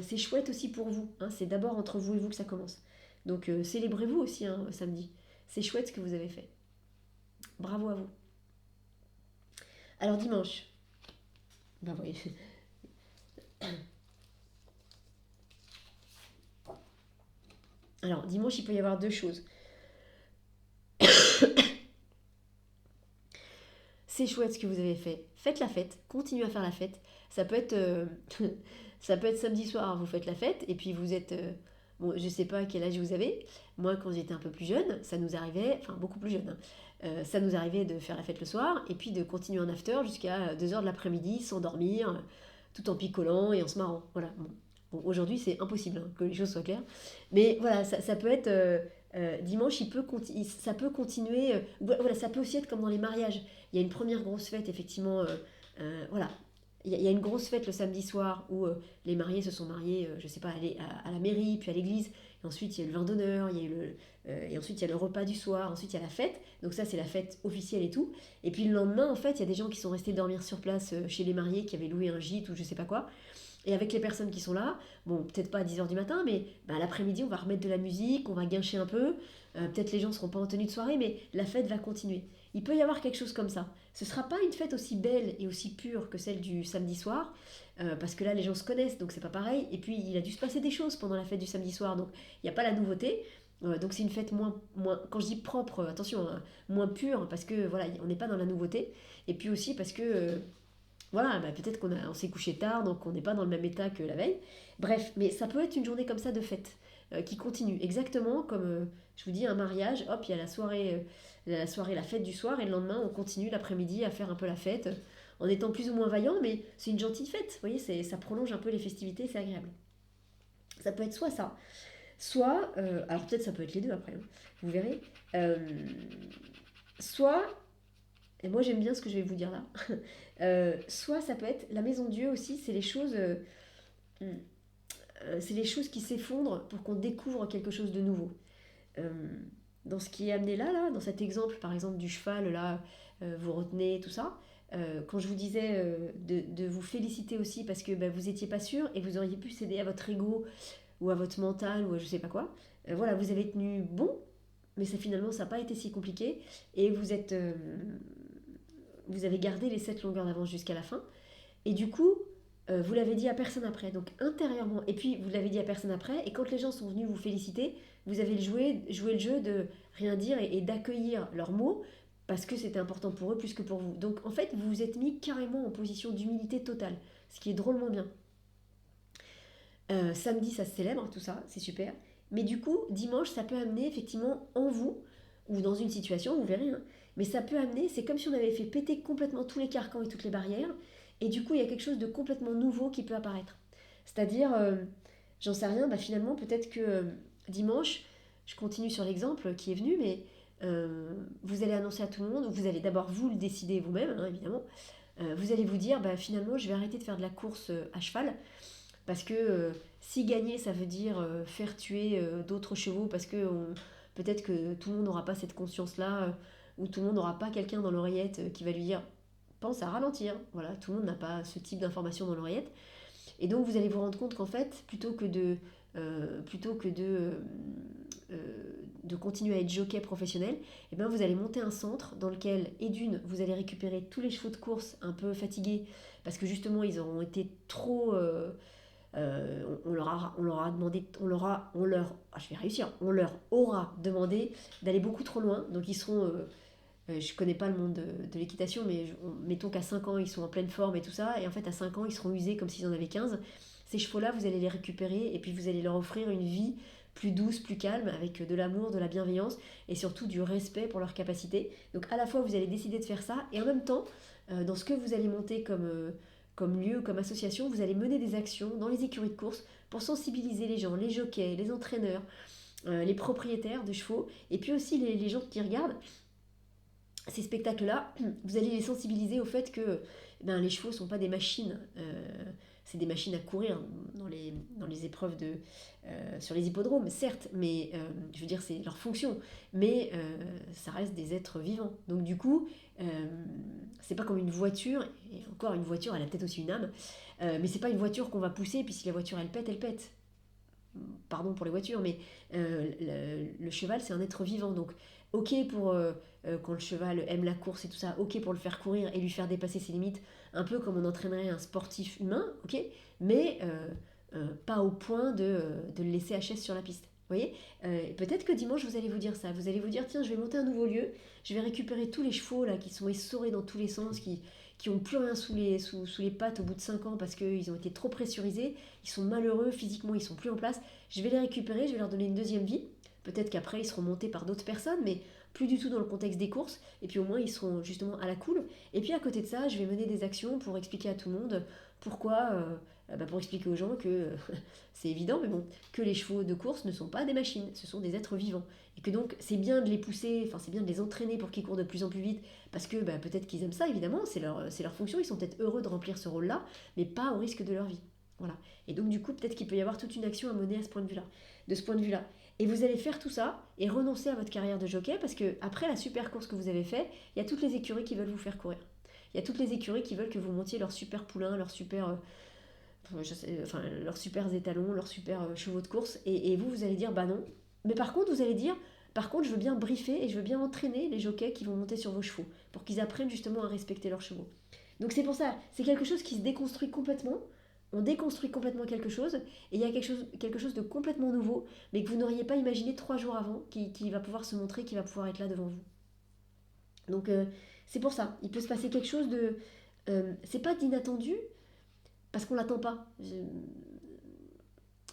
c'est chouette aussi pour vous, hein. C'est d'abord entre vous et vous que ça commence. Donc célébrez-vous aussi, hein, samedi. C'est chouette ce que vous avez fait. Bravo à vous. Alors dimanche, ben oui. Alors dimanche, il peut y avoir deux choses. C'est chouette ce que vous avez fait. Faites la fête, continuez à faire la fête. Ça peut être, ça peut être samedi soir, vous faites la fête, et puis vous êtes... bon, je sais pas quel âge vous avez. Moi, quand j'étais un peu plus jeune, ça nous arrivait, enfin beaucoup plus jeune, hein, ça nous arrivait de faire la fête le soir, et puis de continuer en after jusqu'à 2 heures de l'après-midi, sans dormir, tout en picolant et en se marrant. Voilà. Bon, aujourd'hui, c'est impossible, hein, que les choses soient claires. Mais voilà, ça peut être... dimanche, ça peut continuer. Voilà, ça peut aussi être comme dans les mariages. Il y a une première grosse fête, effectivement. Voilà. Il y a une grosse fête le samedi soir où les mariés se sont mariés, je sais pas, à la mairie, puis à l'église. et ensuite il y a eu le vin d'honneur, et ensuite il y a le repas du soir, ensuite il y a la fête, donc ça c'est la fête officielle et tout. Et puis le lendemain, en fait, il y a des gens qui sont restés dormir sur place chez les mariés, qui avaient loué un gîte ou je sais pas quoi. Et avec les personnes qui sont là, bon, peut-être pas à 10h du matin, mais bah, l'après-midi, on va remettre de la musique, on va guincher un peu. Peut-être les gens ne seront pas en tenue de soirée, mais la fête va continuer. Il peut y avoir quelque chose comme ça. Ce ne sera pas une fête aussi belle et aussi pure que celle du samedi soir, parce que là, les gens se connaissent, donc c'est pas pareil. Et puis, il a dû se passer des choses pendant la fête du samedi soir, donc il n'y a pas la nouveauté. Donc c'est une fête moins, quand je dis propre, attention, hein, moins pure, parce que voilà, on n'est pas dans la nouveauté. Et puis aussi parce que voilà, bah, peut-être on s'est couché tard, donc on n'est pas dans le même état que la veille. Bref, mais ça peut être une journée comme ça de fête, qui continue. Exactement comme, je vous dis, un mariage, hop, il y a la fête du soir, et le lendemain, on continue l'après-midi à faire un peu la fête, en étant plus ou moins vaillant, mais c'est une gentille fête, vous voyez, ça prolonge un peu les festivités, c'est agréable. Ça peut être soit ça, soit, alors peut-être ça peut être les deux après, hein, vous verrez, euh, soit, et moi j'aime bien ce que je vais vous dire là, soit ça peut être la maison Dieu aussi, hmm, c'est les choses qui s'effondrent pour qu'on découvre quelque chose de nouveau. Euh, Dans ce qui est amené là, dans cet exemple par exemple du cheval, là, vous retenez tout ça. Quand je vous disais de vous féliciter aussi parce que bah, vous étiez pas sûr et vous auriez pu céder à votre ego ou à votre mental ou à je sais pas quoi. Voilà, vous avez tenu bon, mais ça finalement ça n'a pas été si compliqué et vous avez gardé les 7 longueurs d'avance jusqu'à la fin. Et du coup, vous l'avez dit à personne après, donc intérieurement. Et puis, vous l'avez dit à personne après. Et quand les gens sont venus vous féliciter, vous avez joué le jeu de rien dire et d'accueillir leurs mots parce que c'était important pour eux plus que pour vous. Donc, en fait, vous vous êtes mis carrément en position d'humilité totale, ce qui est drôlement bien. Samedi, ça se célèbre, tout ça, c'est super. Mais du coup, dimanche, ça peut amener effectivement en vous, ou dans une situation, vous verrez, hein, mais ça peut amener, c'est comme si on avait fait péter complètement tous les carcans et toutes les barrières, et du coup, il y a quelque chose de complètement nouveau qui peut apparaître. C'est-à-dire, j'en sais rien, bah finalement, peut-être que dimanche, je continue sur l'exemple qui est venu, mais vous allez annoncer à tout le monde, vous allez d'abord vous le décider vous-même, hein, évidemment, vous allez vous dire, bah finalement, je vais arrêter de faire de la course à cheval, parce que si gagner, ça veut dire faire tuer d'autres chevaux, parce que peut-être que tout le monde n'aura pas cette conscience-là, ou tout le monde n'aura pas quelqu'un dans l'oreillette qui va lui dire pense à ralentir. Voilà, tout le monde n'a pas ce type d'information dans l'oreillette. Et donc vous allez vous rendre compte qu'en fait, plutôt que de continuer à être jockey professionnel, eh ben vous allez monter un centre dans lequel, et d'une, vous allez récupérer tous les chevaux de course un peu fatigués, parce que justement ils auront été trop... on leur a demandé, je vais réussir, on leur aura demandé d'aller beaucoup trop loin, donc ils seront, je connais pas le monde de l'équitation, mais mettons qu'à 5 ans ils sont en pleine forme et tout ça, et en fait à 5 ans ils seront usés comme s'ils en avaient 15. Ces chevaux-là, vous allez les récupérer, et puis vous allez leur offrir une vie plus douce, plus calme, avec de l'amour, de la bienveillance, et surtout du respect pour leurs capacités. Donc à la fois vous allez décider de faire ça, et en même temps, dans ce que vous allez monter comme lieu, comme association, vous allez mener des actions dans les écuries de course pour sensibiliser les gens, les jockeys, les entraîneurs, les propriétaires de chevaux, et puis aussi les gens qui regardent ces spectacles-là. Vous allez les sensibiliser au fait que ben, les chevaux ne sont pas des machines, c'est des machines à courir dans les épreuves sur les hippodromes, certes, mais je veux dire, c'est leur fonction, mais ça reste des êtres vivants. Donc du coup, c'est pas comme une voiture, et encore une voiture, elle a peut-être aussi une âme, mais c'est pas une voiture qu'on va pousser, puis si la voiture elle pète, elle pète. Pardon pour les voitures, mais le cheval c'est un être vivant, donc ok pour quand le cheval aime la course et tout ça, ok pour le faire courir et lui faire dépasser ses limites, un peu comme on entraînerait un sportif humain, ok, mais pas au point de le laisser HS sur la piste. Vous voyez, peut-être que dimanche vous allez vous dire ça, vous allez vous dire tiens je vais monter un nouveau lieu, je vais récupérer tous les chevaux là qui sont essorés dans tous les sens, qui ont plus rien sous les pattes au bout de 5 ans parce qu'ils ont été trop pressurisés, ils sont malheureux, physiquement ils sont plus en place, je vais les récupérer, je vais leur donner une deuxième vie, peut-être qu'après ils seront montés par d'autres personnes, mais plus du tout dans le contexte des courses, et puis au moins ils seront justement à la cool, et puis à côté de ça je vais mener des actions pour expliquer à tout le monde pourquoi, pour expliquer aux gens que, c'est évident mais bon, que les chevaux de course ne sont pas des machines, ce sont des êtres vivants, et que donc c'est bien de les pousser, enfin c'est bien de les entraîner pour qu'ils courent de plus en plus vite, parce que peut-être qu'ils aiment ça évidemment, c'est leur fonction, ils sont peut-être heureux de remplir ce rôle-là, mais pas au risque de leur vie. Voilà. Et donc du coup, peut-être qu'il peut y avoir toute une action à mener à ce point de vue-là, de ce point de vue-là. Et vous allez faire tout ça et renoncer à votre carrière de jockey parce que après la super course que vous avez fait, il y a toutes les écuries qui veulent vous faire courir. Il y a toutes les écuries qui veulent que vous montiez leur super poulain, leur super, leurs super étalons, leurs super chevaux de course. Et vous allez dire bah non. Mais par contre, vous allez dire par contre, je veux bien briefer et je veux bien entraîner les jockeys qui vont monter sur vos chevaux pour qu'ils apprennent justement à respecter leurs chevaux. Donc c'est pour ça, c'est quelque chose qui se déconstruit complètement. On déconstruit complètement quelque chose et il y a quelque chose de complètement nouveau, mais que vous n'auriez pas imaginé 3 jours avant, qui va pouvoir se montrer, qui va pouvoir être là devant vous. Donc c'est pour ça, il peut se passer quelque chose de... c'est pas d'inattendu, parce qu'on l'attend pas. Je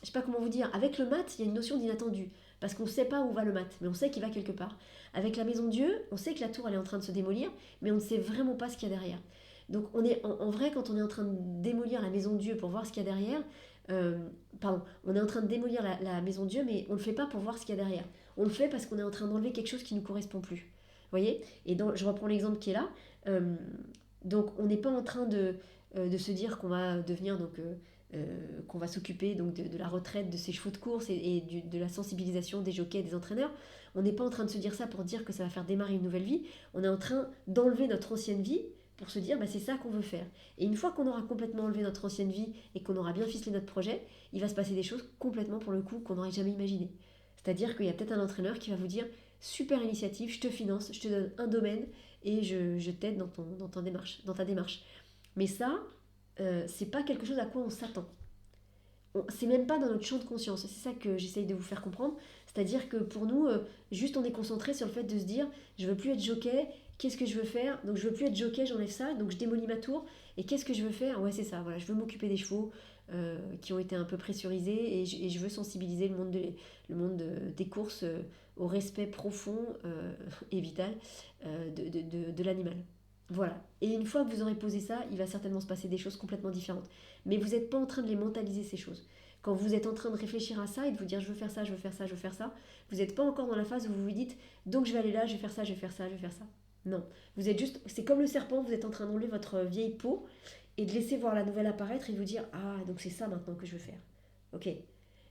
sais pas comment vous dire. Avec le mat, il y a une notion d'inattendu, parce qu'on ne sait pas où va le mat, mais on sait qu'il va quelque part. Avec la maison Dieu, on sait que la tour elle est en train de se démolir, mais on ne sait vraiment pas ce qu'il y a derrière. Donc on est en vrai, quand on est en train de démolir la maison Dieu pour voir ce qu'il y a derrière, on est en train de démolir la maison Dieu, mais on ne le fait pas pour voir ce qu'il y a derrière. On le fait parce qu'on est en train d'enlever quelque chose qui ne nous correspond plus. Vous voyez. Et je reprends l'exemple qui est là. Donc on n'est pas en train de se dire qu'on va devenir qu'on va s'occuper donc de la retraite de ces chevaux de course de la sensibilisation des jockeys et des entraîneurs. On n'est pas en train de se dire ça pour dire que ça va faire démarrer une nouvelle vie. On est en train d'enlever notre ancienne vie pour se dire bah, c'est ça qu'on veut faire. Et une fois qu'on aura complètement enlevé notre ancienne vie et qu'on aura bien ficelé notre projet, il va se passer des choses complètement pour le coup qu'on n'aurait jamais imaginé. C'est-à-dire qu'il y a peut-être un entraîneur qui va vous dire super initiative, je te finance, je te donne un domaine et je t'aide dans ta démarche. Mais ça, c'est pas quelque chose à quoi on s'attend. C'est même pas dans notre champ de conscience. C'est ça que j'essaye de vous faire comprendre. C'est-à-dire que pour nous, juste on est concentré sur le fait de se dire je veux plus être jockey, qu'est-ce que je veux faire? Donc je veux plus être jockey, j'enlève ça, donc je démolis ma tour. Et qu'est-ce que je veux faire? Ouais, c'est ça, voilà, je veux m'occuper des chevaux qui ont été un peu pressurisés et je veux sensibiliser des courses au respect profond et vital de l'animal. Voilà. Et une fois que vous aurez posé ça, il va certainement se passer des choses complètement différentes. Mais vous n'êtes pas en train de les mentaliser, ces choses. Quand vous êtes en train de réfléchir à ça et de vous dire je veux faire ça, je veux faire ça, je veux faire ça, vous n'êtes pas encore dans la phase où vous vous dites donc je vais aller là, je vais faire ça, je vais faire ça, je vais faire ça. Non. Vous êtes juste, c'est comme le serpent, vous êtes en train d'enlever votre vieille peau et de laisser voir la nouvelle apparaître et de vous dire ah, donc c'est ça maintenant que je veux faire. Ok. Et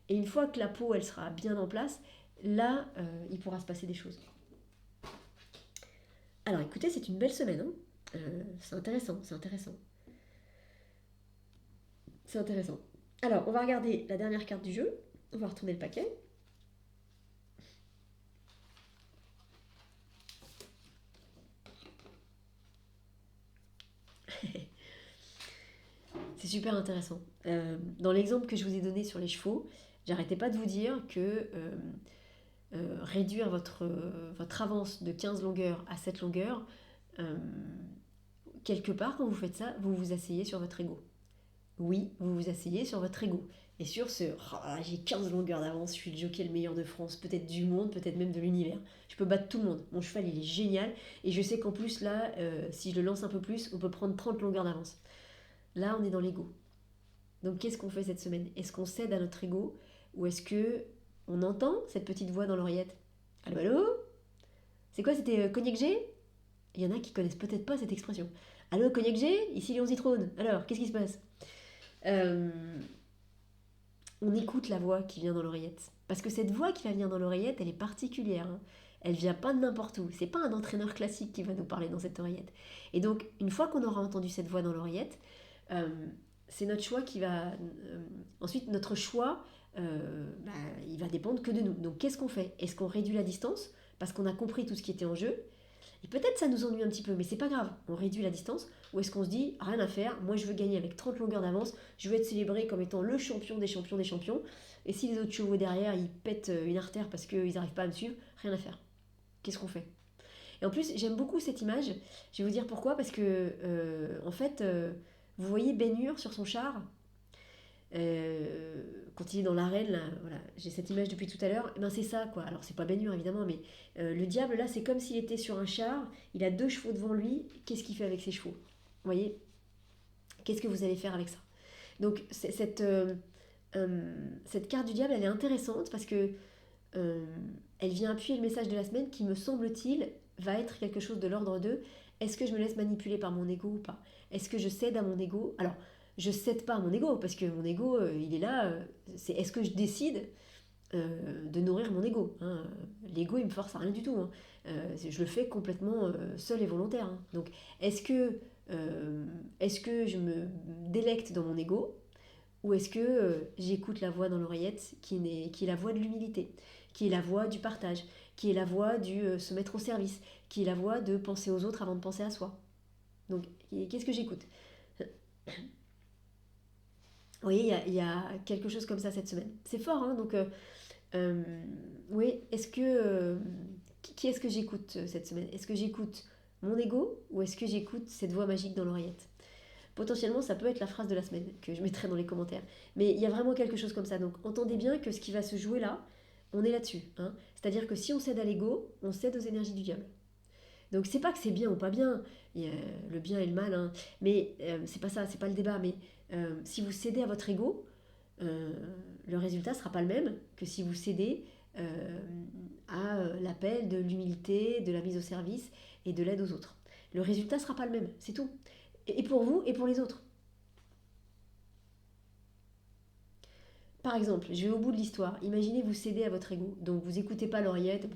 une fois que la peau, elle sera bien en place, là, il pourra se passer des choses. Alors écoutez, c'est une belle semaine, hein. C'est intéressant, c'est intéressant. C'est intéressant. Alors, on va regarder la dernière carte du jeu. On va retourner le paquet. C'est super intéressant. Dans l'exemple que je vous ai donné sur les chevaux, j'arrêtais pas de vous dire que réduire votre avance de 15 longueurs à 7 longueurs, quelque part, quand vous faites ça, vous vous asseyez sur votre ego. Oui, vous vous asseyez sur votre ego. Et sur ce, oh, j'ai 15 longueurs d'avance, je suis le jockey le meilleur de France, peut-être du monde, peut-être même de l'univers. Je peux battre tout le monde. Mon cheval, il est génial. Et je sais qu'en plus, là, si je le lance un peu plus, on peut prendre 30 longueurs d'avance. Là, on est dans l'ego. Donc, qu'est-ce qu'on fait cette semaine? Est-ce qu'on cède à notre ego? Ou est-ce que on entend cette petite voix dans l'oreillette? Allô, allô? C'est quoi, c'était Cognac G? Il y en a qui connaissent peut-être pas cette expression. Allô, Cognac G? Ici Léon Zitrone. Alors, qu'est-ce qui se passe? On écoute la voix qui vient dans l'oreillette. Parce que cette voix qui va venir dans l'oreillette, elle est particulière. Hein. Elle vient pas de n'importe où. C'est pas un entraîneur classique qui va nous parler dans cette oreillette. Et donc, une fois qu'on aura entendu cette voix dans l'oreillette, c'est notre choix qui va... ensuite, notre choix, il va dépendre que de nous. Donc, qu'est-ce qu'on fait? Est-ce qu'on réduit la distance parce qu'on a compris tout ce qui était en jeu? Et peut-être ça nous ennuie un petit peu, mais c'est pas grave. On réduit la distance. Ou est-ce qu'on se dit, rien à faire, moi je veux gagner avec 30 longueurs d'avance, je veux être célébré comme étant le champion des champions des champions, et si les autres chevaux derrière, ils pètent une artère parce qu'ils n'arrivent pas à me suivre, rien à faire. Qu'est-ce qu'on fait? Et en plus, j'aime beaucoup cette image, je vais vous dire pourquoi, parce que, en fait, vous voyez Ben Hur sur son char, quand il est dans l'arène, là, voilà, j'ai cette image depuis tout à l'heure, ben c'est ça, quoi. Alors c'est pas Ben Hur évidemment, mais le diable là, c'est comme s'il était sur un char, il a 2 chevaux devant lui, qu'est-ce qu'il fait avec ses chevaux? Vous voyez? Qu'est-ce que vous allez faire avec ça? Donc cette carte du diable, elle est intéressante parce que elle vient appuyer le message de la semaine qui, me semble-t-il, va être quelque chose de l'ordre de est-ce que je me laisse manipuler par mon ego ou pas? Est-ce que je cède à mon ego? Alors, je cède pas à mon ego, parce que mon ego, il est là, c'est est-ce que je décide de nourrir mon ego, hein. L'ego, il me force à rien du tout, hein. Je le fais complètement seul et volontaire, hein. Donc, est-ce que, est-ce que je me délecte dans mon ego ou est-ce que j'écoute la voix dans l'oreillette qui est la voix de l'humilité, qui est la voix du partage, qui est la voix du se mettre au service, qui est la voix de penser aux autres avant de penser à soi. Donc, qu'est-ce que j'écoute? Vous voyez, il y a quelque chose comme ça cette semaine. C'est fort, hein. Donc, euh, oui, qui est-ce que j'écoute cette semaine? Est-ce que j'écoute mon ego ou est-ce que j'écoute cette voix magique dans l'oreillette? Potentiellement, ça peut être la phrase de la semaine que je mettrai dans les commentaires. Mais il y a vraiment quelque chose comme ça. Donc, entendez bien que ce qui va se jouer là, on est là-dessus, hein. C'est-à-dire que si on cède à l'ego, on cède aux énergies du diable. Donc, c'est pas que c'est bien ou pas bien, il y a le bien et le mal, hein. Mais c'est pas ça, c'est pas le débat. Mais si vous cédez à votre ego, euh, le résultat sera pas le même que si vous cédez à l'appel de l'humilité, de la mise au service et de l'aide aux autres. Le résultat sera pas le même, c'est tout. Et pour vous et pour les autres. Par exemple, je vais au bout de l'histoire. Imaginez vous cédez à votre ego. Donc vous écoutez pas l'oreillette.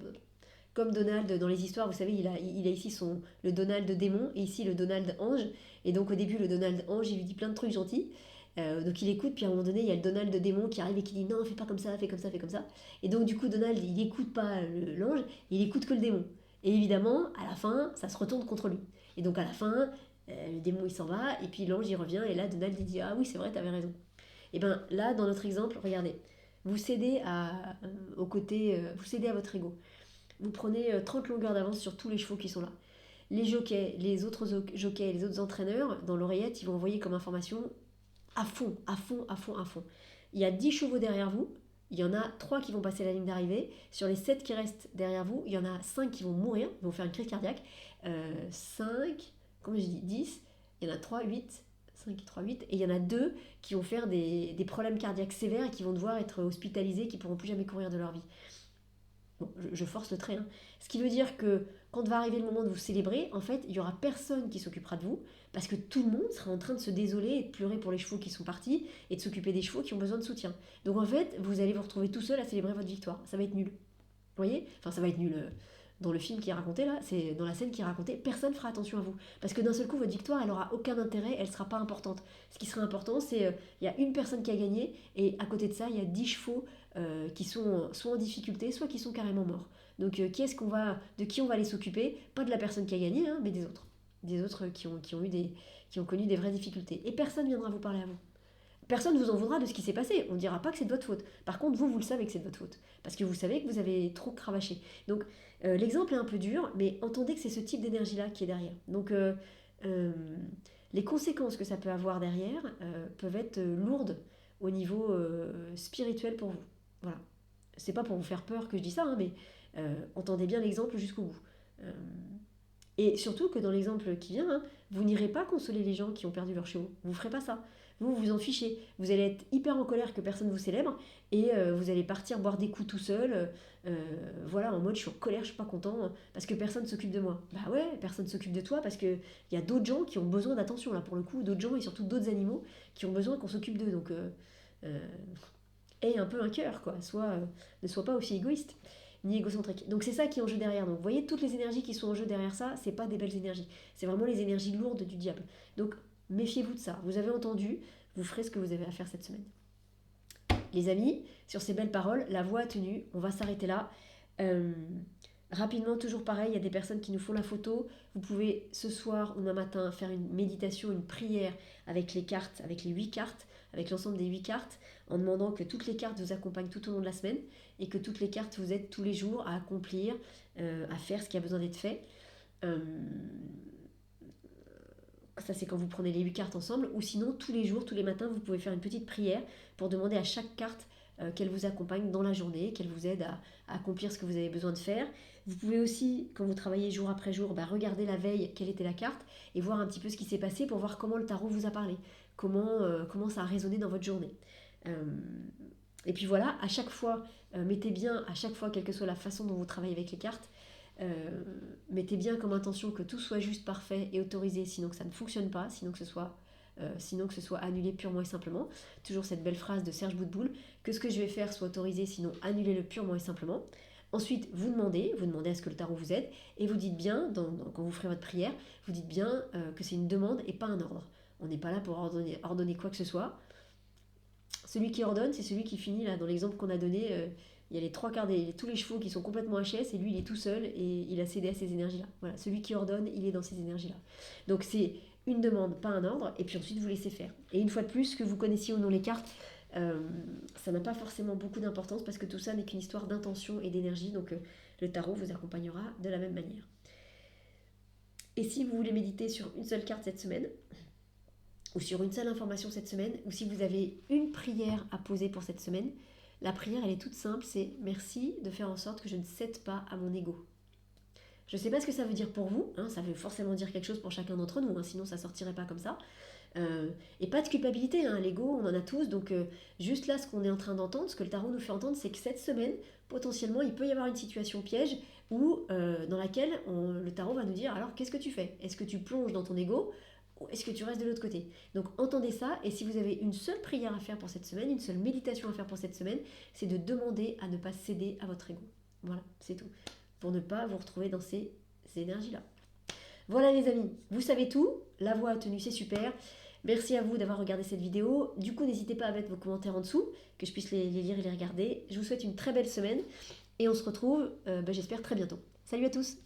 Comme Donald dans les histoires, vous savez, il a ici le Donald démon et ici le Donald ange. Et donc au début, le Donald ange, il lui dit plein de trucs gentils. Donc il écoute, puis à un moment donné, il y a le Donald démon qui arrive et qui dit non, fais pas comme ça, fais comme ça, fais comme ça. Et donc du coup, Donald, il écoute pas l'ange, il écoute que le démon. Et évidemment, à la fin, ça se retourne contre lui. Et donc à la fin, le démon il s'en va, et puis l'ange il revient, et là Donald il dit ah oui, c'est vrai, t'avais raison. Et bien là, dans notre exemple, regardez, vous cédez vous cédez à votre ego. Vous prenez 30 longueurs d'avance sur tous les chevaux qui sont là. Les jockeys, les autres jockeys, les autres entraîneurs, dans l'oreillette, ils vont envoyer comme information à fond, à fond, à fond, à fond. Il y a 10 chevaux derrière vous, il y en a 3 qui vont passer la ligne d'arrivée. Sur les 7 qui restent derrière vous, il y en a 5 qui vont mourir, ils vont faire une crise cardiaque. 5, comment je dis, 10, il y en a 3, 8, 5, 3, 8, et il y en a 2 qui vont faire des problèmes cardiaques sévères et qui vont devoir être hospitalisés, qui ne pourront plus jamais courir de leur vie. Bon, je force le trait, hein. Ce qui veut dire que quand va arriver le moment de vous célébrer, en fait, il n'y aura personne qui s'occupera de vous, parce que tout le monde sera en train de se désoler et de pleurer pour les chevaux qui sont partis, et de s'occuper des chevaux qui ont besoin de soutien. Donc en fait, vous allez vous retrouver tout seul à célébrer votre victoire. Ça va être nul. Vous voyez? Enfin, ça va être nul. Dans le film qui est raconté là, c'est dans la scène qui est racontée, personne fera attention à vous. Parce que d'un seul coup, votre victoire, elle aura aucun intérêt, elle sera pas importante. Ce qui sera important, c'est il y a une personne qui a gagné, et à côté de ça, il y a 10 chevaux qui sont soit en difficulté, soit qui sont carrément morts. Donc de qui on va aller s'occuper? Pas de la personne qui a gagné, hein, mais des autres. Des autres qui ont connu des vraies difficultés. Et personne viendra vous parler à vous. Personne ne vous en voudra de ce qui s'est passé. On ne dira pas que c'est de votre faute. Par contre, vous le savez que c'est de votre faute. Parce que vous savez que vous avez trop cravaché. Donc, l'exemple est un peu dur, mais entendez que c'est ce type d'énergie-là qui est derrière. Donc, les conséquences que ça peut avoir derrière peuvent être lourdes au niveau spirituel pour vous. Voilà. C'est pas pour vous faire peur que je dis ça, hein, mais entendez bien l'exemple jusqu'au bout. Euh, et surtout que dans l'exemple qui vient, hein, vous n'irez pas consoler les gens qui ont perdu leurs chevaux. Vous ne ferez pas ça. Vous vous en fichez. Vous allez être hyper en colère que personne vous célèbre et vous allez partir boire des coups tout seul. Voilà, en mode je suis en colère, je suis pas content parce que personne s'occupe de moi. Bah ouais, personne s'occupe de toi parce qu'il y a d'autres gens qui ont besoin d'attention là pour le coup, d'autres gens et surtout d'autres animaux qui ont besoin qu'on s'occupe d'eux. Donc aie un peu un cœur quoi. Ne sois pas aussi égoïste ni égocentrique. Donc c'est ça qui est en jeu derrière. Donc vous voyez toutes les énergies qui sont en jeu derrière ça, c'est pas des belles énergies. C'est vraiment les énergies lourdes du diable. Donc méfiez-vous de ça. Vous avez entendu, vous ferez ce que vous avez à faire cette semaine. Les amis, sur ces belles paroles, la voix a tenu. On va s'arrêter là. Rapidement, toujours pareil, il y a des personnes qui nous font la photo. Vous pouvez ce soir ou demain matin faire une méditation, une prière avec les cartes, avec les 8 cartes, avec l'ensemble des 8 cartes, en demandant que toutes les cartes vous accompagnent tout au long de la semaine et que toutes les cartes vous aident tous les jours à accomplir, à faire ce qui a besoin d'être fait. Ça, c'est quand vous prenez les 8 cartes ensemble, ou sinon, tous les jours, tous les matins, vous pouvez faire une petite prière pour demander à chaque carte qu'elle vous accompagne dans la journée, qu'elle vous aide à accomplir ce que vous avez besoin de faire. Vous pouvez aussi, quand vous travaillez jour après jour, regarder la veille quelle était la carte et voir un petit peu ce qui s'est passé pour voir comment le tarot vous a parlé, comment ça a résonné dans votre journée. Et puis voilà, à chaque fois, mettez bien, à chaque fois, quelle que soit la façon dont vous travaillez avec les cartes, mettez bien comme intention que tout soit juste, parfait et autorisé, sinon que ça ne fonctionne pas, sinon que ce soit sinon que ce soit annulé purement et simplement. Toujours cette belle phrase de Serge Boutboul, que ce que je vais faire soit autorisé, sinon annulez-le purement et simplement. Ensuite, vous demandez à ce que le tarot vous aide, et vous dites bien, quand vous ferez votre prière, vous dites bien que c'est une demande et pas un ordre. On n'est pas là pour ordonner quoi que ce soit. Celui qui ordonne, c'est celui qui finit, là, dans l'exemple qu'on a donné, il y a les trois quarts tous les chevaux qui sont complètement HS, et lui, il est tout seul, et il a cédé à ces énergies-là. Voilà, celui qui ordonne, il est dans ces énergies-là. Donc c'est une demande, pas un ordre, et puis ensuite vous laissez faire. Et une fois de plus, que vous connaissiez ou non les cartes, ça n'a pas forcément beaucoup d'importance, parce que tout ça n'est qu'une histoire d'intention et d'énergie, donc le tarot vous accompagnera de la même manière. Et si vous voulez méditer sur une seule carte cette semaine, ou sur une seule information cette semaine, ou si vous avez une prière à poser pour cette semaine, la prière elle est toute simple, c'est merci de faire en sorte que je ne cède pas à mon ego. Je ne sais pas ce que ça veut dire pour vous, ça veut forcément dire quelque chose pour chacun d'entre nous, sinon ça ne sortirait pas comme ça. Et pas de culpabilité, l'ego on en a tous, donc juste là ce qu'on est en train d'entendre, ce que le tarot nous fait entendre, c'est que cette semaine, potentiellement il peut y avoir une situation piège dans laquelle le tarot va nous dire alors qu'est-ce que tu fais? Est-ce que tu plonges dans ton ego ou est-ce que tu restes de l'autre côté? Donc entendez ça, et si vous avez une seule prière à faire pour cette semaine, une seule méditation à faire pour cette semaine, c'est de demander à ne pas céder à votre ego. Voilà, c'est tout. Pour ne pas vous retrouver dans ces énergies-là. Voilà les amis, vous savez tout, la voix a tenu, c'est super. Merci à vous d'avoir regardé cette vidéo. Du coup, n'hésitez pas à mettre vos commentaires en dessous, que je puisse les lire et les regarder. Je vous souhaite une très belle semaine, et on se retrouve, j'espère, très bientôt. Salut à tous!